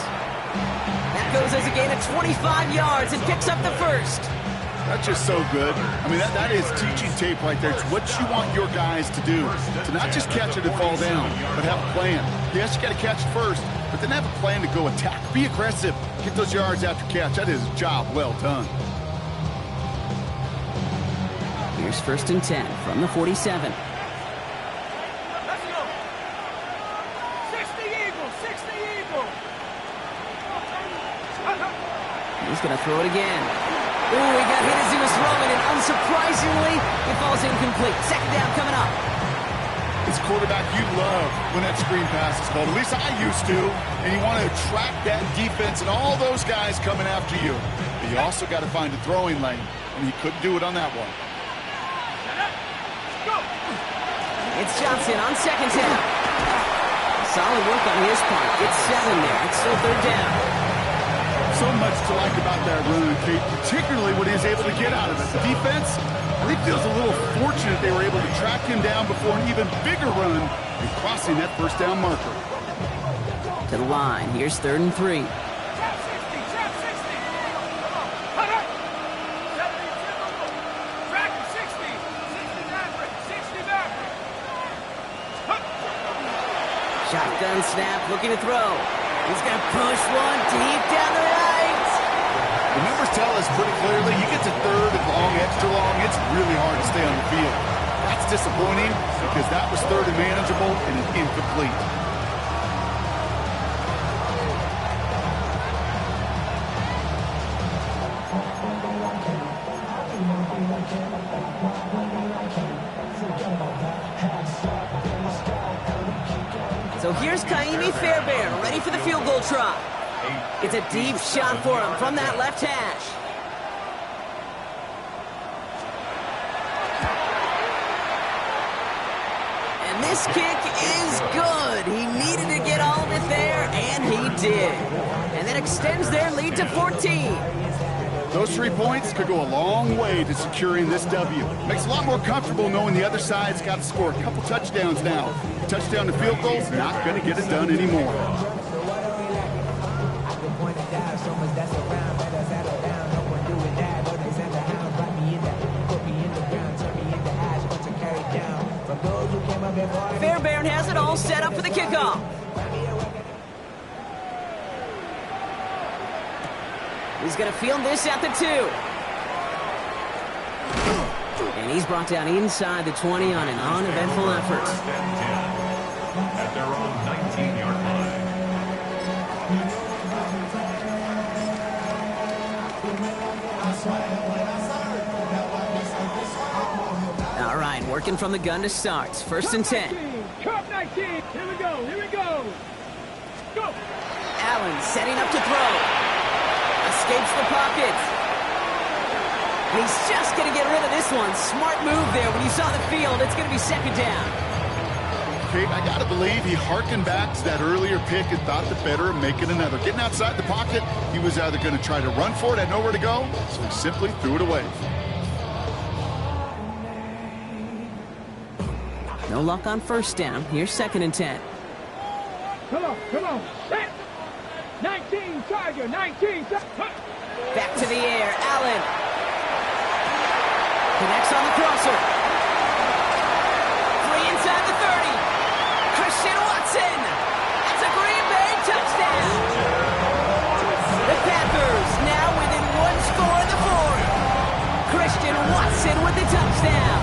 That goes as a gain of 25 yards and picks up the 1st. That's just so good. I mean, that is teaching tape right there. It's what you want your guys to do. To not just catch it and fall down, but have a plan. Yes, you got to catch it first, but then have a plan to go attack. Be aggressive. Get those yards after catch. That is a job well done. Here's 1st and 10 from the 47. Let's go. 60 Eagle. He's going to throw it again. Ooh, he got hit as he was throwing it. Unsurprisingly, it falls incomplete. 2nd down coming up. It's quarterback you love when that screen pass is called. At least I used to. And you want to attract that defense and all those guys coming after you. But you also got to find a throwing lane. And he couldn't do it on that one. It's Johnson on 2nd down. Solid work on his part. Gets 7 there. It's still 3rd down. So much to like about that run, Kate, particularly what he was able to get out of it. The defense, I think, feels a little fortunate they were able to track him down before an even bigger run and crossing that 1st down marker. To the line. Here's 3rd and 3. Shotgun snap, looking to throw. He's going to push one deep down the right. The numbers tell us pretty clearly, you get to 3rd and long, extra long, it's really hard to stay on the field. That's disappointing because that was 3rd and manageable and incomplete. So here's Kaimi Fairbairn, ready for the field goal try. It's a deep shot for him from that left hash. And this kick is good. He needed to get all of it there, and he did. And that extends their lead to 14. Those 3 points could go a long way to securing this W. Makes it a lot more comfortable knowing the other side's got to score a couple touchdowns now. Touchdown to field goal's not going to get it done anymore. Fairbairn has it all set up for the kickoff. He's going to field this at the 2. And he's brought down inside the 20 on an uneventful effort. First and 10 at their own 19-yard line. All right, working from the gun to start. First and 10. Cup 19. Here we go. Here we go. Go. Allen setting up to throw. Escapes the pocket. And he's just going to get rid of this one. Smart move there. When you saw the field, it's going to be second down. Okay, I got to believe he hearkened back to that earlier pick and thought the better of making another. Getting outside the pocket, he was either going to try to run for it, had nowhere to go, so he simply threw it away. No luck on first down. Here's second and 10. Come on. Set. 19, Tiger, 19. Back to the air, Allen. Connects on the crosser. Free inside the 30. Christian Watson. That's a Green Bay touchdown. The Packers now within 1 score in the 4th. Christian Watson with the touchdown.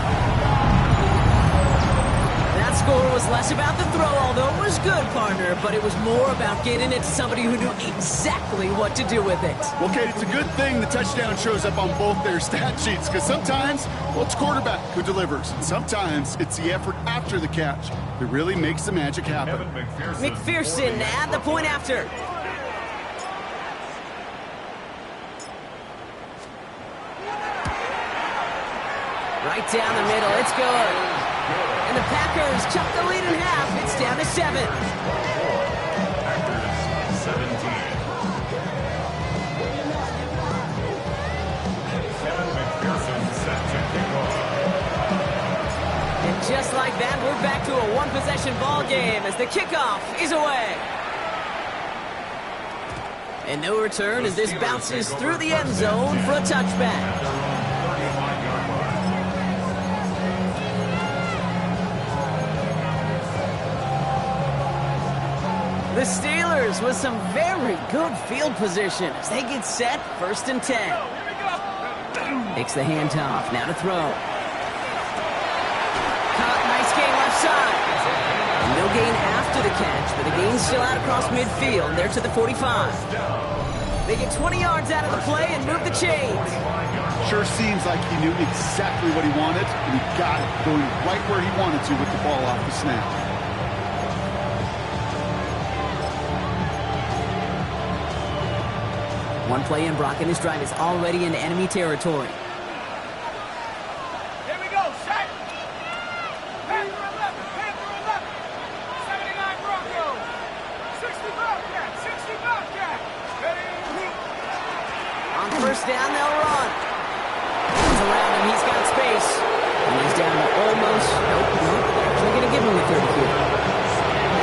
That score was less about the throw, although it was good, partner, but it was more about getting it to somebody who knew exactly what to do with it. Well, Kate, it's a good thing the touchdown shows up on both their stat sheets, because sometimes, well, it's quarterback who delivers, and sometimes it's the effort after the catch that really makes the magic happen. McPherson at the point after. Right down the middle, it's good. And the Packers chuck the lead in half. It's down to 7. Packers 17. Kevin McPherson set to kick off. And just like that, we're back to a one-possession ball game as the kickoff is away. And no return as this bounces through the end zone for a touchback. The Steelers with some very good field position as they get set, first and 10. Takes the handoff, now to throw. Caught, nice gain left side. No gain after the catch, but the gain's still out across midfield. They're to the 45. They get 20 yards out of the play and move the chains. Sure seems like he knew exactly what he wanted, and he got it, going right where he wanted to with the ball off the snap. One play in, Brock, and this drive is already into enemy territory. Here we go, set. Panther 11, 79 Broncos. 60 Bobcat, 60 Bobcat. Ready? On first down, they'll run. He's around him, he's got space. And he's down to almost, nope, actually going to give him the 30 here.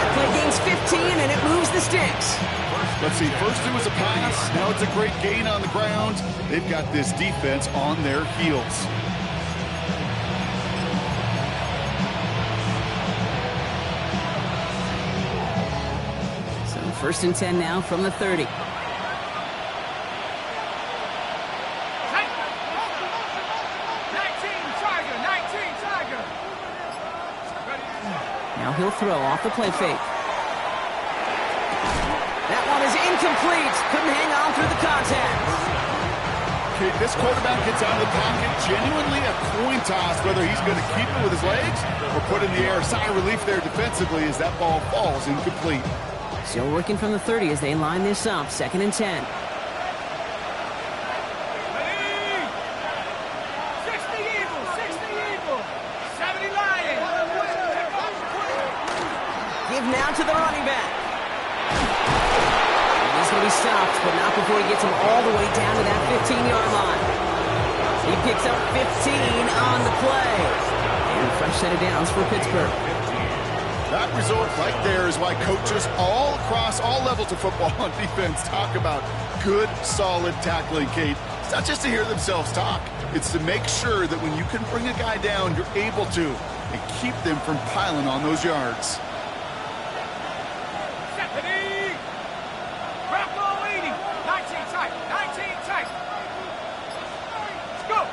That play gains 15, and it moves the sticks. Let's see, first it was a pass, now it's a great gain on the ground. They've got this defense on their heels. So first and 10 now from the 30. Now he'll throw off the play fake. That one is incomplete. Couldn't hang on through the contact. Okay, this quarterback gets out of the pocket, genuinely a coin toss, whether he's going to keep it with his legs or put it in the air. Sigh of relief there defensively as that ball falls incomplete. Still working from the 30 as they line this up. Second and 10. Ready? 60 Eagles, 60 Eagles. 70 Lions. now to the running back. And he's going to be stopped, but not before he gets him all the way down to that 15-yard line. He picks up 15 on the play. And a fresh set of downs for Pittsburgh. That result right there is why coaches all across all levels of football on defense talk about good, solid tackling, Kate. It's not just to hear themselves talk. It's to make sure that when you can bring a guy down, you're able to, and keep them from piling on those yards. Stephanie! Grapple 80! 19 tight! 19 tight! Let's go!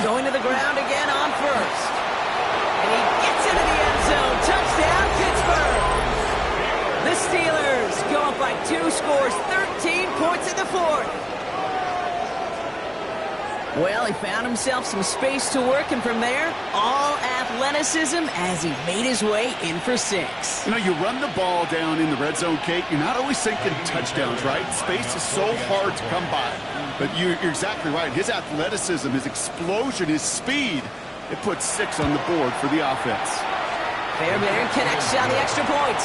Going to the ground again on first. And he gets into the end zone. Touchdown, Pittsburgh! The Steelers go up by 2 scores, 13 points in the fourth. Well, he found himself some space to work, and from there, all athleticism as he made his way in for 6. You know, you run the ball down in the red zone, Kate, you're not always thinking touchdowns, right? Space is so hard to come by. But you're exactly right. His athleticism, his explosion, his speed, it puts 6 on the board for the offense. Fairbairn connects on the extra point.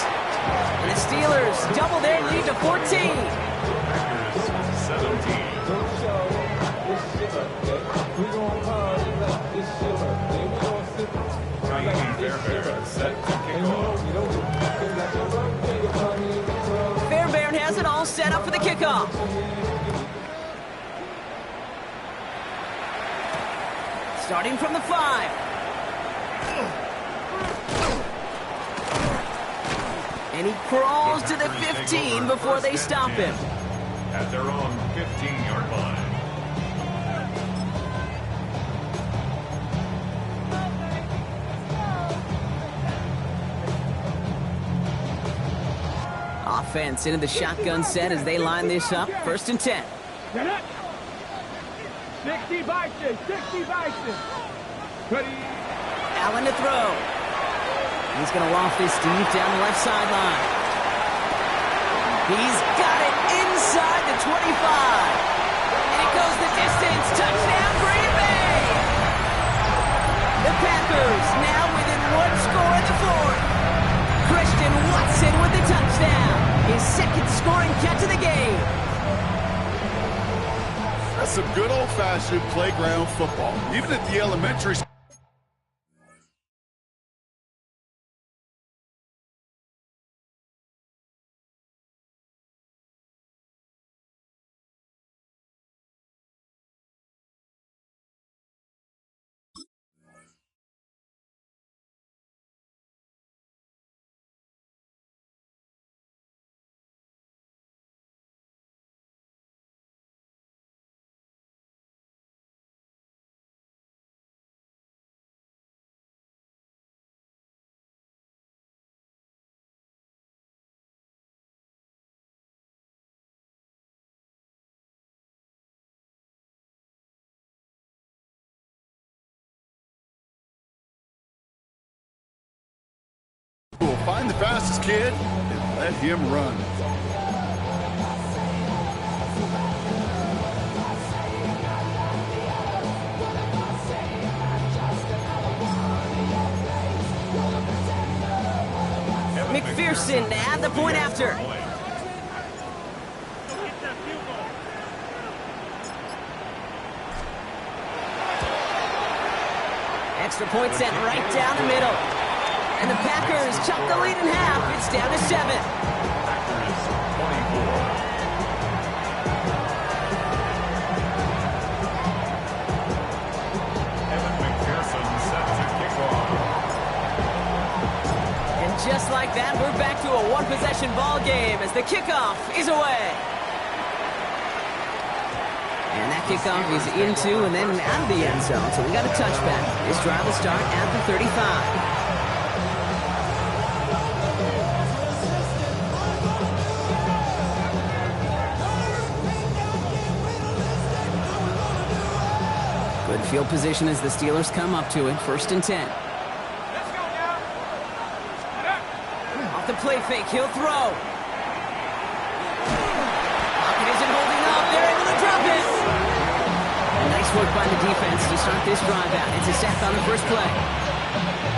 And the Steelers double their lead to 14. 17. Fairbairn has it all set up for the kickoff. Starting from the 5. And he crawls to the 15 before they stop him. At their own 15-yard line. Offense into the shotgun set as they line this up. 1st and 10. Get it! 60 Bison! 60 Bison! Ready! Allen to throw. He's going to loft this deep down the left sideline. He's got it inside the 25. And it goes the distance. Touchdown, Green Bay! The Packers now within 1 score in the fourth. Christian Watson with the touchdown. His 2nd scoring catch of the game. That's some good old-fashioned playground football. Even at the elementary school. Find the fastest kid and let him run. McPherson to add the point after. Extra point set right down the middle. And the Packers chop the lead in half. It's down to 7. Packers 24. Evan McPherson set to kick off. And just like that, we're back to a one-possession ball game as the kickoff is away. And that kickoff is into and then out of the end zone. So we got a touchback. This drive will start at the 35. Good field position as the Steelers come up to it. 1st and 10. Let's go now! Off the play fake, he'll throw. Pocket isn't holding up. They're able to drop it. And nice work by the defense to start this drive out. It's a sack on the first play.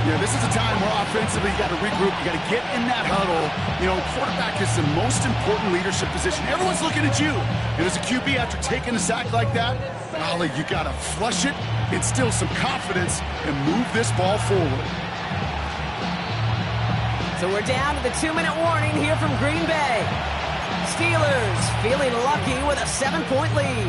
Yeah, this is a time where offensively you got to regroup, you got to get in that huddle. You know, quarterback is the most important leadership position. Everyone's looking at you. And as a QB, after taking a sack like that, golly, you got to flush it, instill some confidence, and move this ball forward. So we're down to the 2-minute warning here from Green Bay. Steelers feeling lucky with a 7-point lead.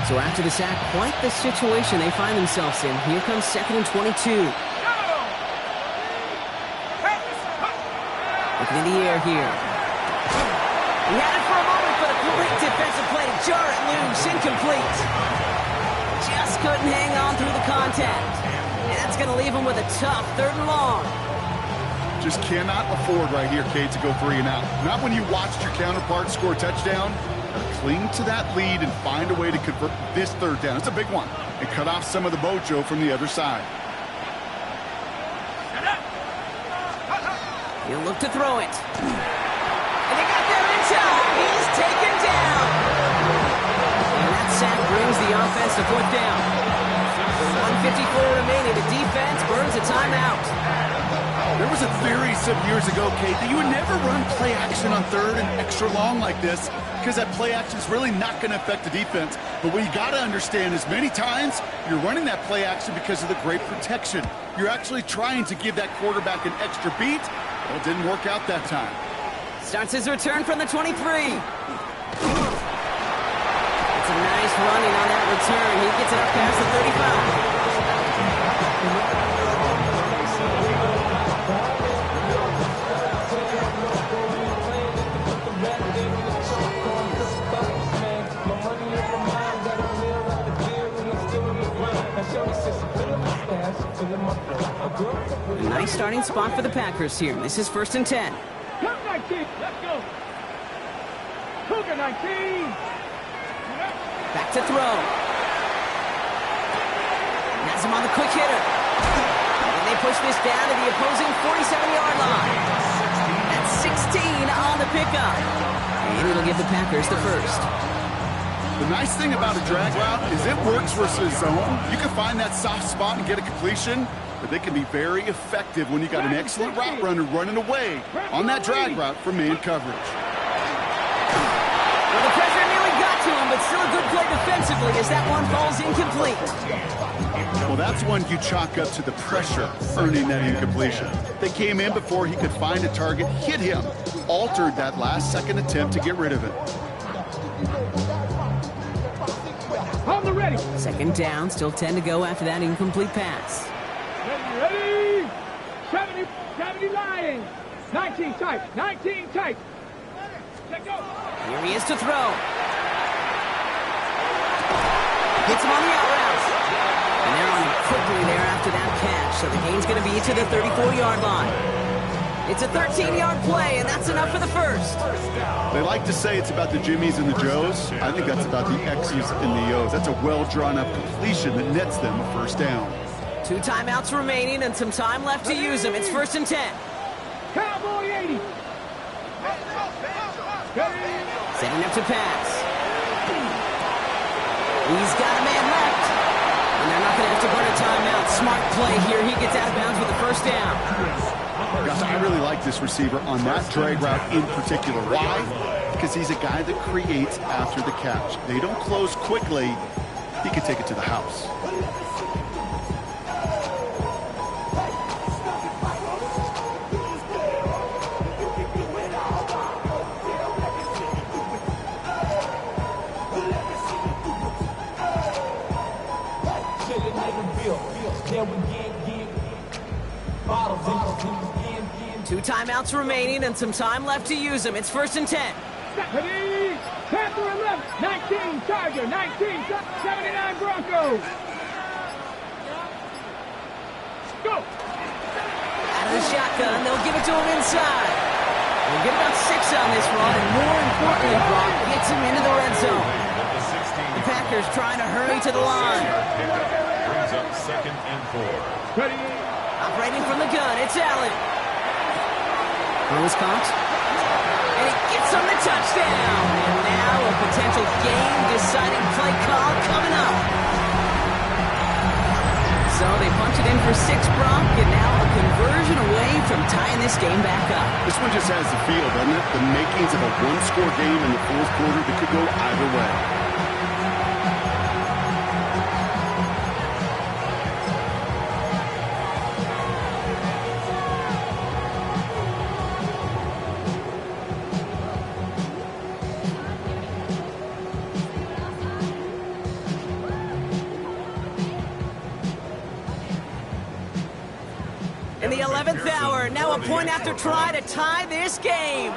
So after the sack, quite the situation they find themselves in. Here comes 2nd and 22. Looking in the air here. He had it for a moment, but a great defensive play to jar it loose. Incomplete. Just couldn't hang on through the contact. And that's going to leave him with a tough 3rd and long. Just cannot afford right here, Kate, to go 3 and out. Not when you watched your counterpart score a touchdown. Cling to that lead and find a way to convert this 3rd down. It's a big one. And cut off some of the mojo from the other side. He'll look to throw it. And they got there in time. He's taken down. And that sack brings the offense to 4th down. With 1:54 remaining, the defense burns a timeout. There was a theory some years ago, Kate, that you would never run play action on 3rd and extra long like this because that play action is really not going to affect the defense. But what you got to understand is many times you're running that play action because of the great protection. You're actually trying to give that quarterback an extra beat. Well, it didn't work out that time. Starts his return from the 23. It's a nice running on that return. He gets it up past the 35. A nice starting spot for the Packers here. This is 1st and 10. Come 19, let's go. Cougar 19. Back to throw. Has him on the quick hitter. And they push this down to the opposing 47-yard line. That's 16 on the pickup. And it'll give the Packers the 1st. The nice thing about a drag route is it works versus zone. You can find that soft spot and get a completion, but they can be very effective when you got an excellent route runner running away on that drag route from man coverage. Well, the pressure nearly got to him, but still a good play defensively as that one falls incomplete. Well, that's one you chalk up to the pressure earning that incompletion. They came in before he could find a target, hit him, altered that last-second attempt to get rid of it. On the ready. 2nd down, still 10 to go after that incomplete pass. Ready. 70 Lions. 19 tight. 19 tight. Let go. Here he is to throw. Hits him on the out route. And they're on him quickly there after that catch. So the game's going to be to the 34-yard line. It's a 13-yard play, and that's enough for the 1st. They like to say it's about the Jimmies and the Joes. I think that's about the X's and the O's. That's a well-drawn-up completion that nets them a 1st down. 2 timeouts remaining and some time left to use them. It's 1st and 10. Cowboy 80. Setting up to pass. He's got a man left. And they're not going to have to burn a timeout. Smart play here. He gets out of bounds with the 1st down. Gosh, I really like this receiver on that drag route in particular. Why? Because he's a guy that creates after the catch. They don't close quickly. He can take it to the house. Two timeouts remaining and some time left to use them. It's 1st and 10. Ready. Panther 11. 19 Tiger. 19 79 Broncos. Go. Out of the shotgun, they'll give it to him inside. They'll get about 6 on this run, and more importantly, Brock gets him into the red zone. The Packers trying to hurry to the line. Brings up 2nd and 4. Ready. Operating from the gun, it's Allen. Throws caught. And he gets him the touchdown. And now a potential game-deciding play call coming up. So they punch it in for 6, Brock, and now a conversion away from tying this game back up. This one just has the feel, doesn't it? The makings of a one-score game in the fourth quarter that could go either way. In the 11th hour, now a point after try to tie this game.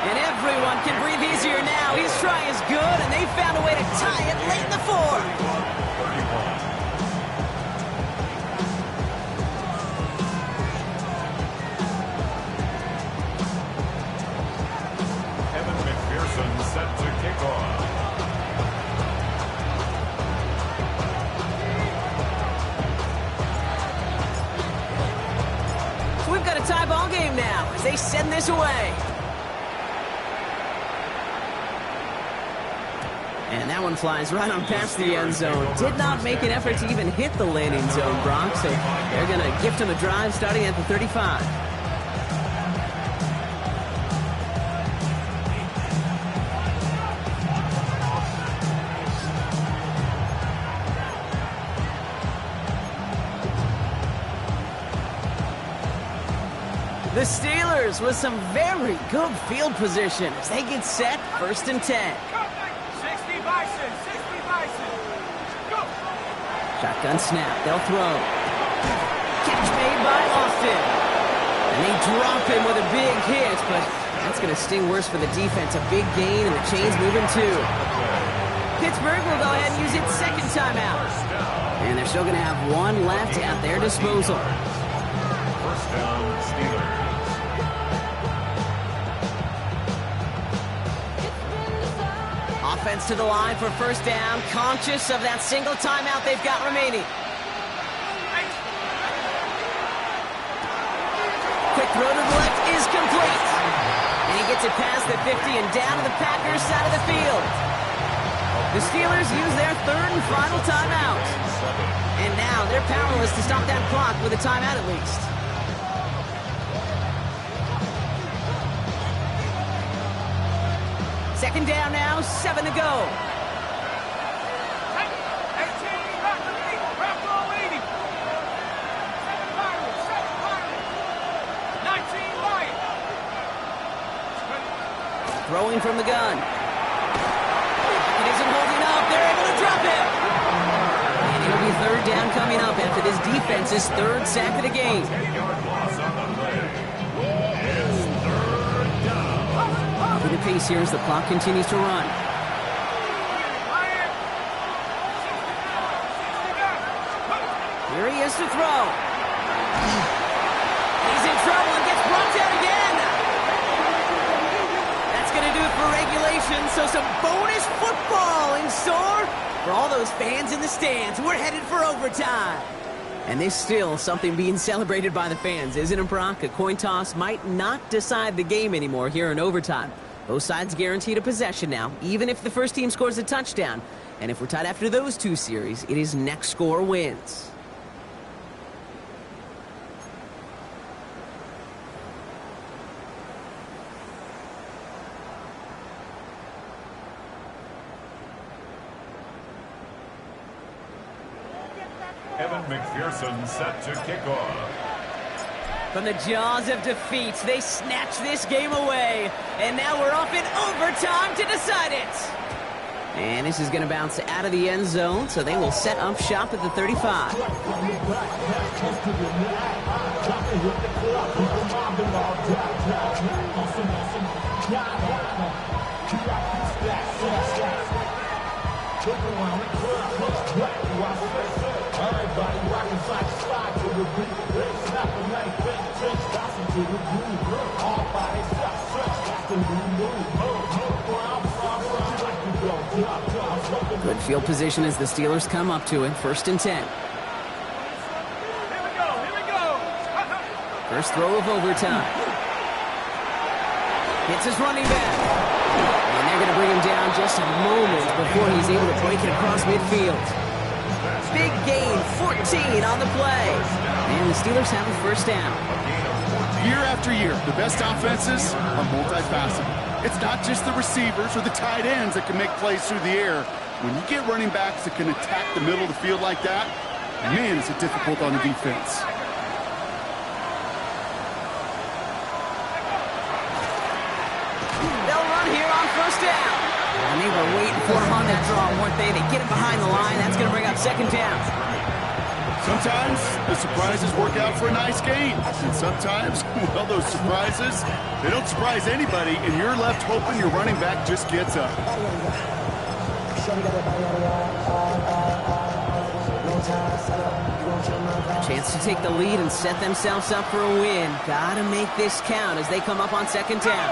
And everyone can breathe easier now. His try is good, and they found a way to tie it late in the fourth. Evan McPherson set to kick off. We've got a tie ball game now as they send this away. And that one flies right on past the end zone. Did not make an effort to even hit the landing zone, Brock, so they're going to gift him a drive starting at the 35. The Steelers with some very good field position as they get set, 1st and 10. 60 Bison, 60 Bison. Go. Shotgun snap, they'll throw. Catch made by Austin. And they drop him with a big hit, but that's going to sting worse for the defense. A big gain, and the chain's moving too. Pittsburgh will go ahead and use its 2nd timeout. And they're still going to have one left at their disposal. First down, Steelers. Offense to the line for 1st down, conscious of that single timeout they've got remaining. Quick throw to the left is complete. And he gets it past the 50 and down to the Packers side of the field. The Steelers use their 3rd and final timeout. And now they're powerless to stop that clock with a timeout at least. Second down now, 7 to go. 18, back to me, back to 80. 7 Pirates, 19 Lions. Throwing from the gun. It isn't holding up. They're able to drop him. And it'll be 3rd down coming up after this defense's 3rd sack of the game. 10-yard loss on the play. It's 3rd down. For the pace here as the clock continues to run. Here he is to throw. He's in trouble and gets brought down again. That's going to do it for regulation, so some bonus football in store for all those fans in the stands. We're headed for overtime. And there's still something being celebrated by the fans, isn't it, Brock? A coin toss might not decide the game anymore here in overtime. Both sides guaranteed a possession now, even if the first team scores a touchdown. And if we're tied after those 2 series, it is next score wins. Evan McPherson set to kick off. From the jaws of defeat, they snatch this game away. And now we're off in overtime to decide it. And this is going to bounce out of the end zone, so they will set up shop at the 35. Good field position as the Steelers come up to it. 1st and 10. Here we go. First throw of overtime. Hits his running back. And They're going to bring him down just a moment before he's able to break it across midfield. Big gain, 14 on the play. And the Steelers have a first down. Year after year, the best offenses are multifaceted. It's not just the receivers or the tight ends that can make plays through the air. When you get running backs that can attack the middle of the field like that, man, is it difficult on the defense. They'll run here on first down. And they were waiting for him on that draw, weren't they? They get him behind the line. That's going to bring up second down. Sometimes the surprises work out for a nice game. And sometimes, well, those surprises, they don't surprise anybody, and you're left hoping your running back just gets up. Chance to take the lead and set themselves up for a win. Gotta make this count as they come up on second down.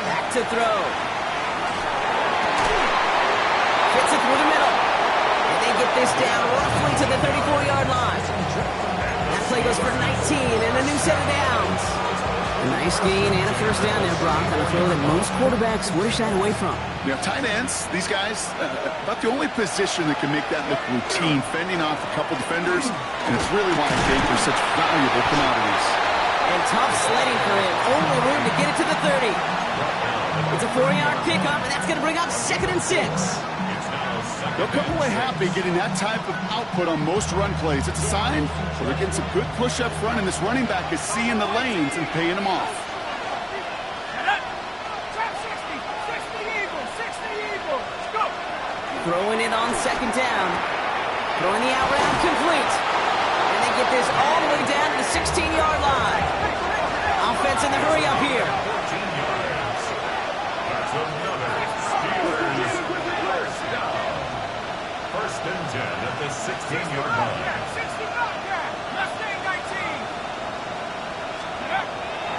Back to throw. Fits it through the middle. And they get this down roughly to the 34-yard line. That play goes for 19 and a new set of downs. A nice gain and a first down there, Brock, on a throw that most quarterbacks would have shied away from. Yeah, tight ends, these guys, about the only position that can make that look routine, fending off a couple defenders, and it's really why they're such valuable commodities. And tough sledding for him. Only room to get it to the 30. It's a 4-yard pickup, and that's going to bring up 2nd and 6. They'll come away happy getting that type of output on most run plays. It's a sign that they're getting some good push up front, and this running back is seeing the lanes and paying them off. Throwing it on second down. Throwing the out route complete. And they get this all the way down to the 16-yard line. Offense in the hurry up here. That's another Steelers first down. 1st and 10 at the 16-yard line.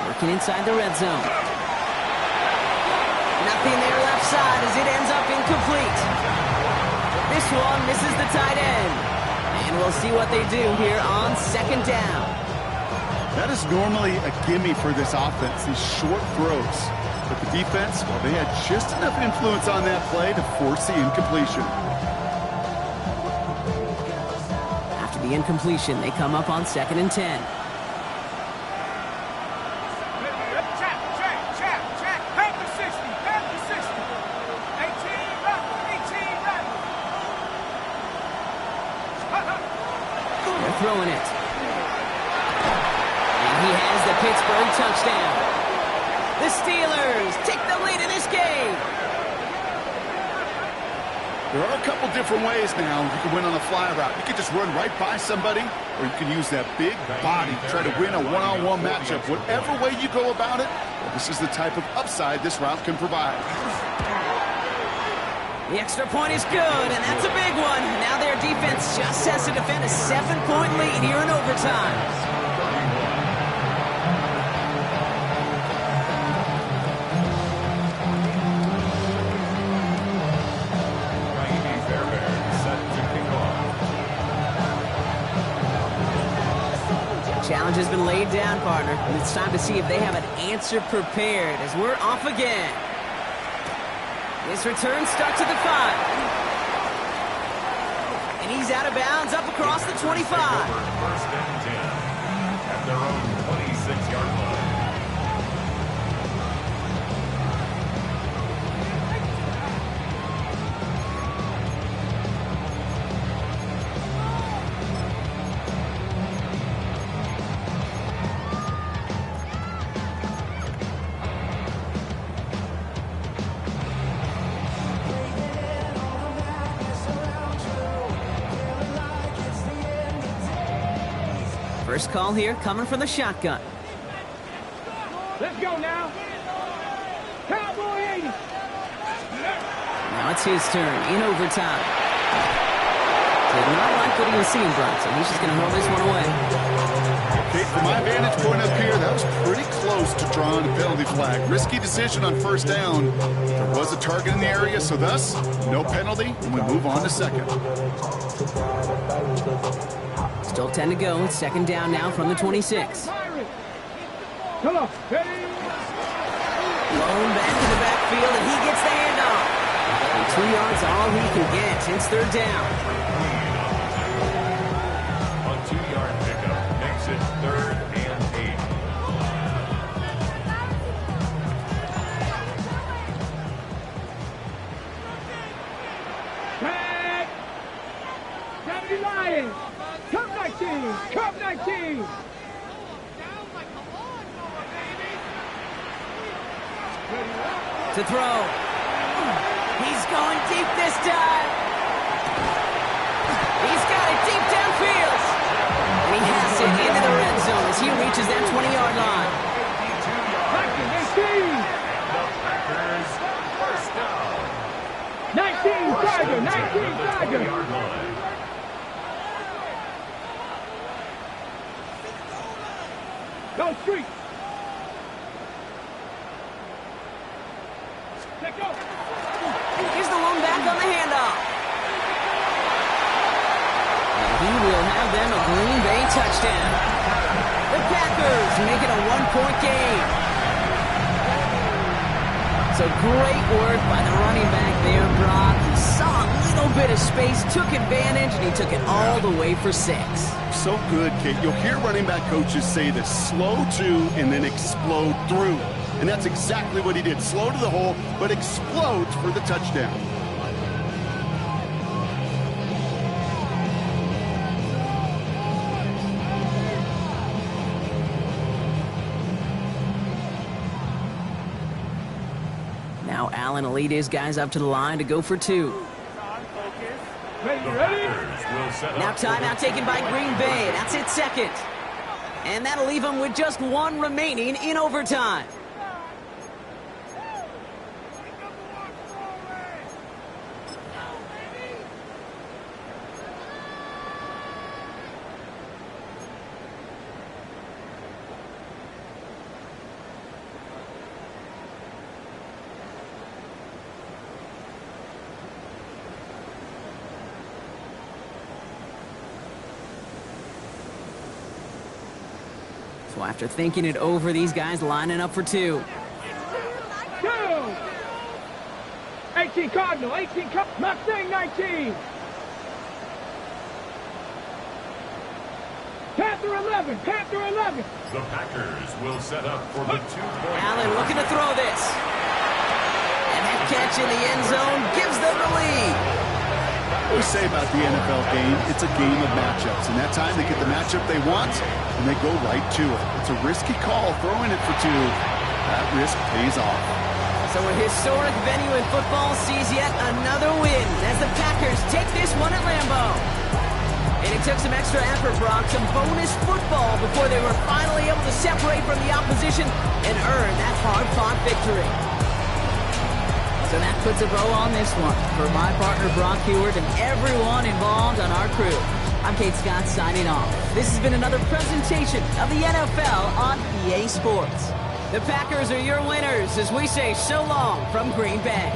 Working inside the red zone. Nothing there left side as it ends up incomplete. This one misses the tight end. And we'll see what they do here on second down. That is normally a gimme for this offense, these short throws. But the defense, well, they had just enough influence on that play to force the incompletion. After the incompletion, they come up on 2nd and 10. Throwing it. And he has the Pittsburgh touchdown. The Steelers take the lead in this game. There are a couple different ways now you can win on a fly route. You can just run right by somebody, or you can use that big body to try to win a one-on-one matchup. Whatever way you go about it, well, this is the type of upside this route can provide. The extra point is good, and that's a big one. Now their defense just has to defend a 7-point lead here in overtime. Challenge has been laid down, partner, and it's time to see if they have an answer prepared as we're off again. This return stuck to the 5. And he's out of bounds up across the 25. 1st and 10 at their own 26-yard line. First call here coming from the shotgun. Let's go now. Cowboy 80. Now it's his turn in overtime. Did not like what he was seeing, Brock, so he's just going to roll this one away. Okay, from my vantage point up here, that was pretty close to drawing a penalty flag. Risky decision on first down. There was a target in the area, so thus, no penalty, and we move on to second. Still 10 to go. It's second down now from the 26. Come on, ready? Blown back in the backfield, and he gets the handoff. And 2 yards all he can get. It's third down. A 2-yard pickup makes it 3rd and 8. Tag! 70 Lions! Cup 19! Cup 19! To throw. He's going deep this time. He's got it deep downfield. And he has it into the red zone as he reaches that 20-yard line. 19 Tiger! 19 Tiger! Go street! Let go! Here's the lone back on the handoff. And he will have them a Green Bay touchdown. The Packers make it a 1-point game. So great work by the running back there, Brock. He saw a little bit of space, took advantage, and he took it all the way for 6. So good, Kate. You'll hear running back coaches say this: slow to and then explode through. And that's exactly what he did. Slow to the hole, but explodes for the touchdown. Now Allen will lead his guys up to the line to go for 2. Ready? Now timeout taken by Green Bay. That's it, second. And that'll leave them with just 1 remaining in overtime. So after thinking it over, these guys lining up for 2. 18 Cardinal, 18 Mustang 19. Panther 11, Panther 11. The Packers will set up for the 2-point. Allen looking to throw this. And that catch in the end zone gives them the lead. What we say about the NFL game, it's a game of matchups. And that time they get the matchup they want, and they go right to it. It's a risky call, throwing it for 2. That risk pays off. So a historic venue in football sees yet another win as the Packers take this one at Lambeau. And it took some extra effort, Brock, some bonus football before they were finally able to separate from the opposition and earn that hard-fought victory. So that puts a bow on this one. For my partner, Brock Huard, and everyone involved on our crew, I'm Kate Scott signing off. This has been another presentation of the NFL on EA Sports. The Packers are your winners as we say so long from Green Bay.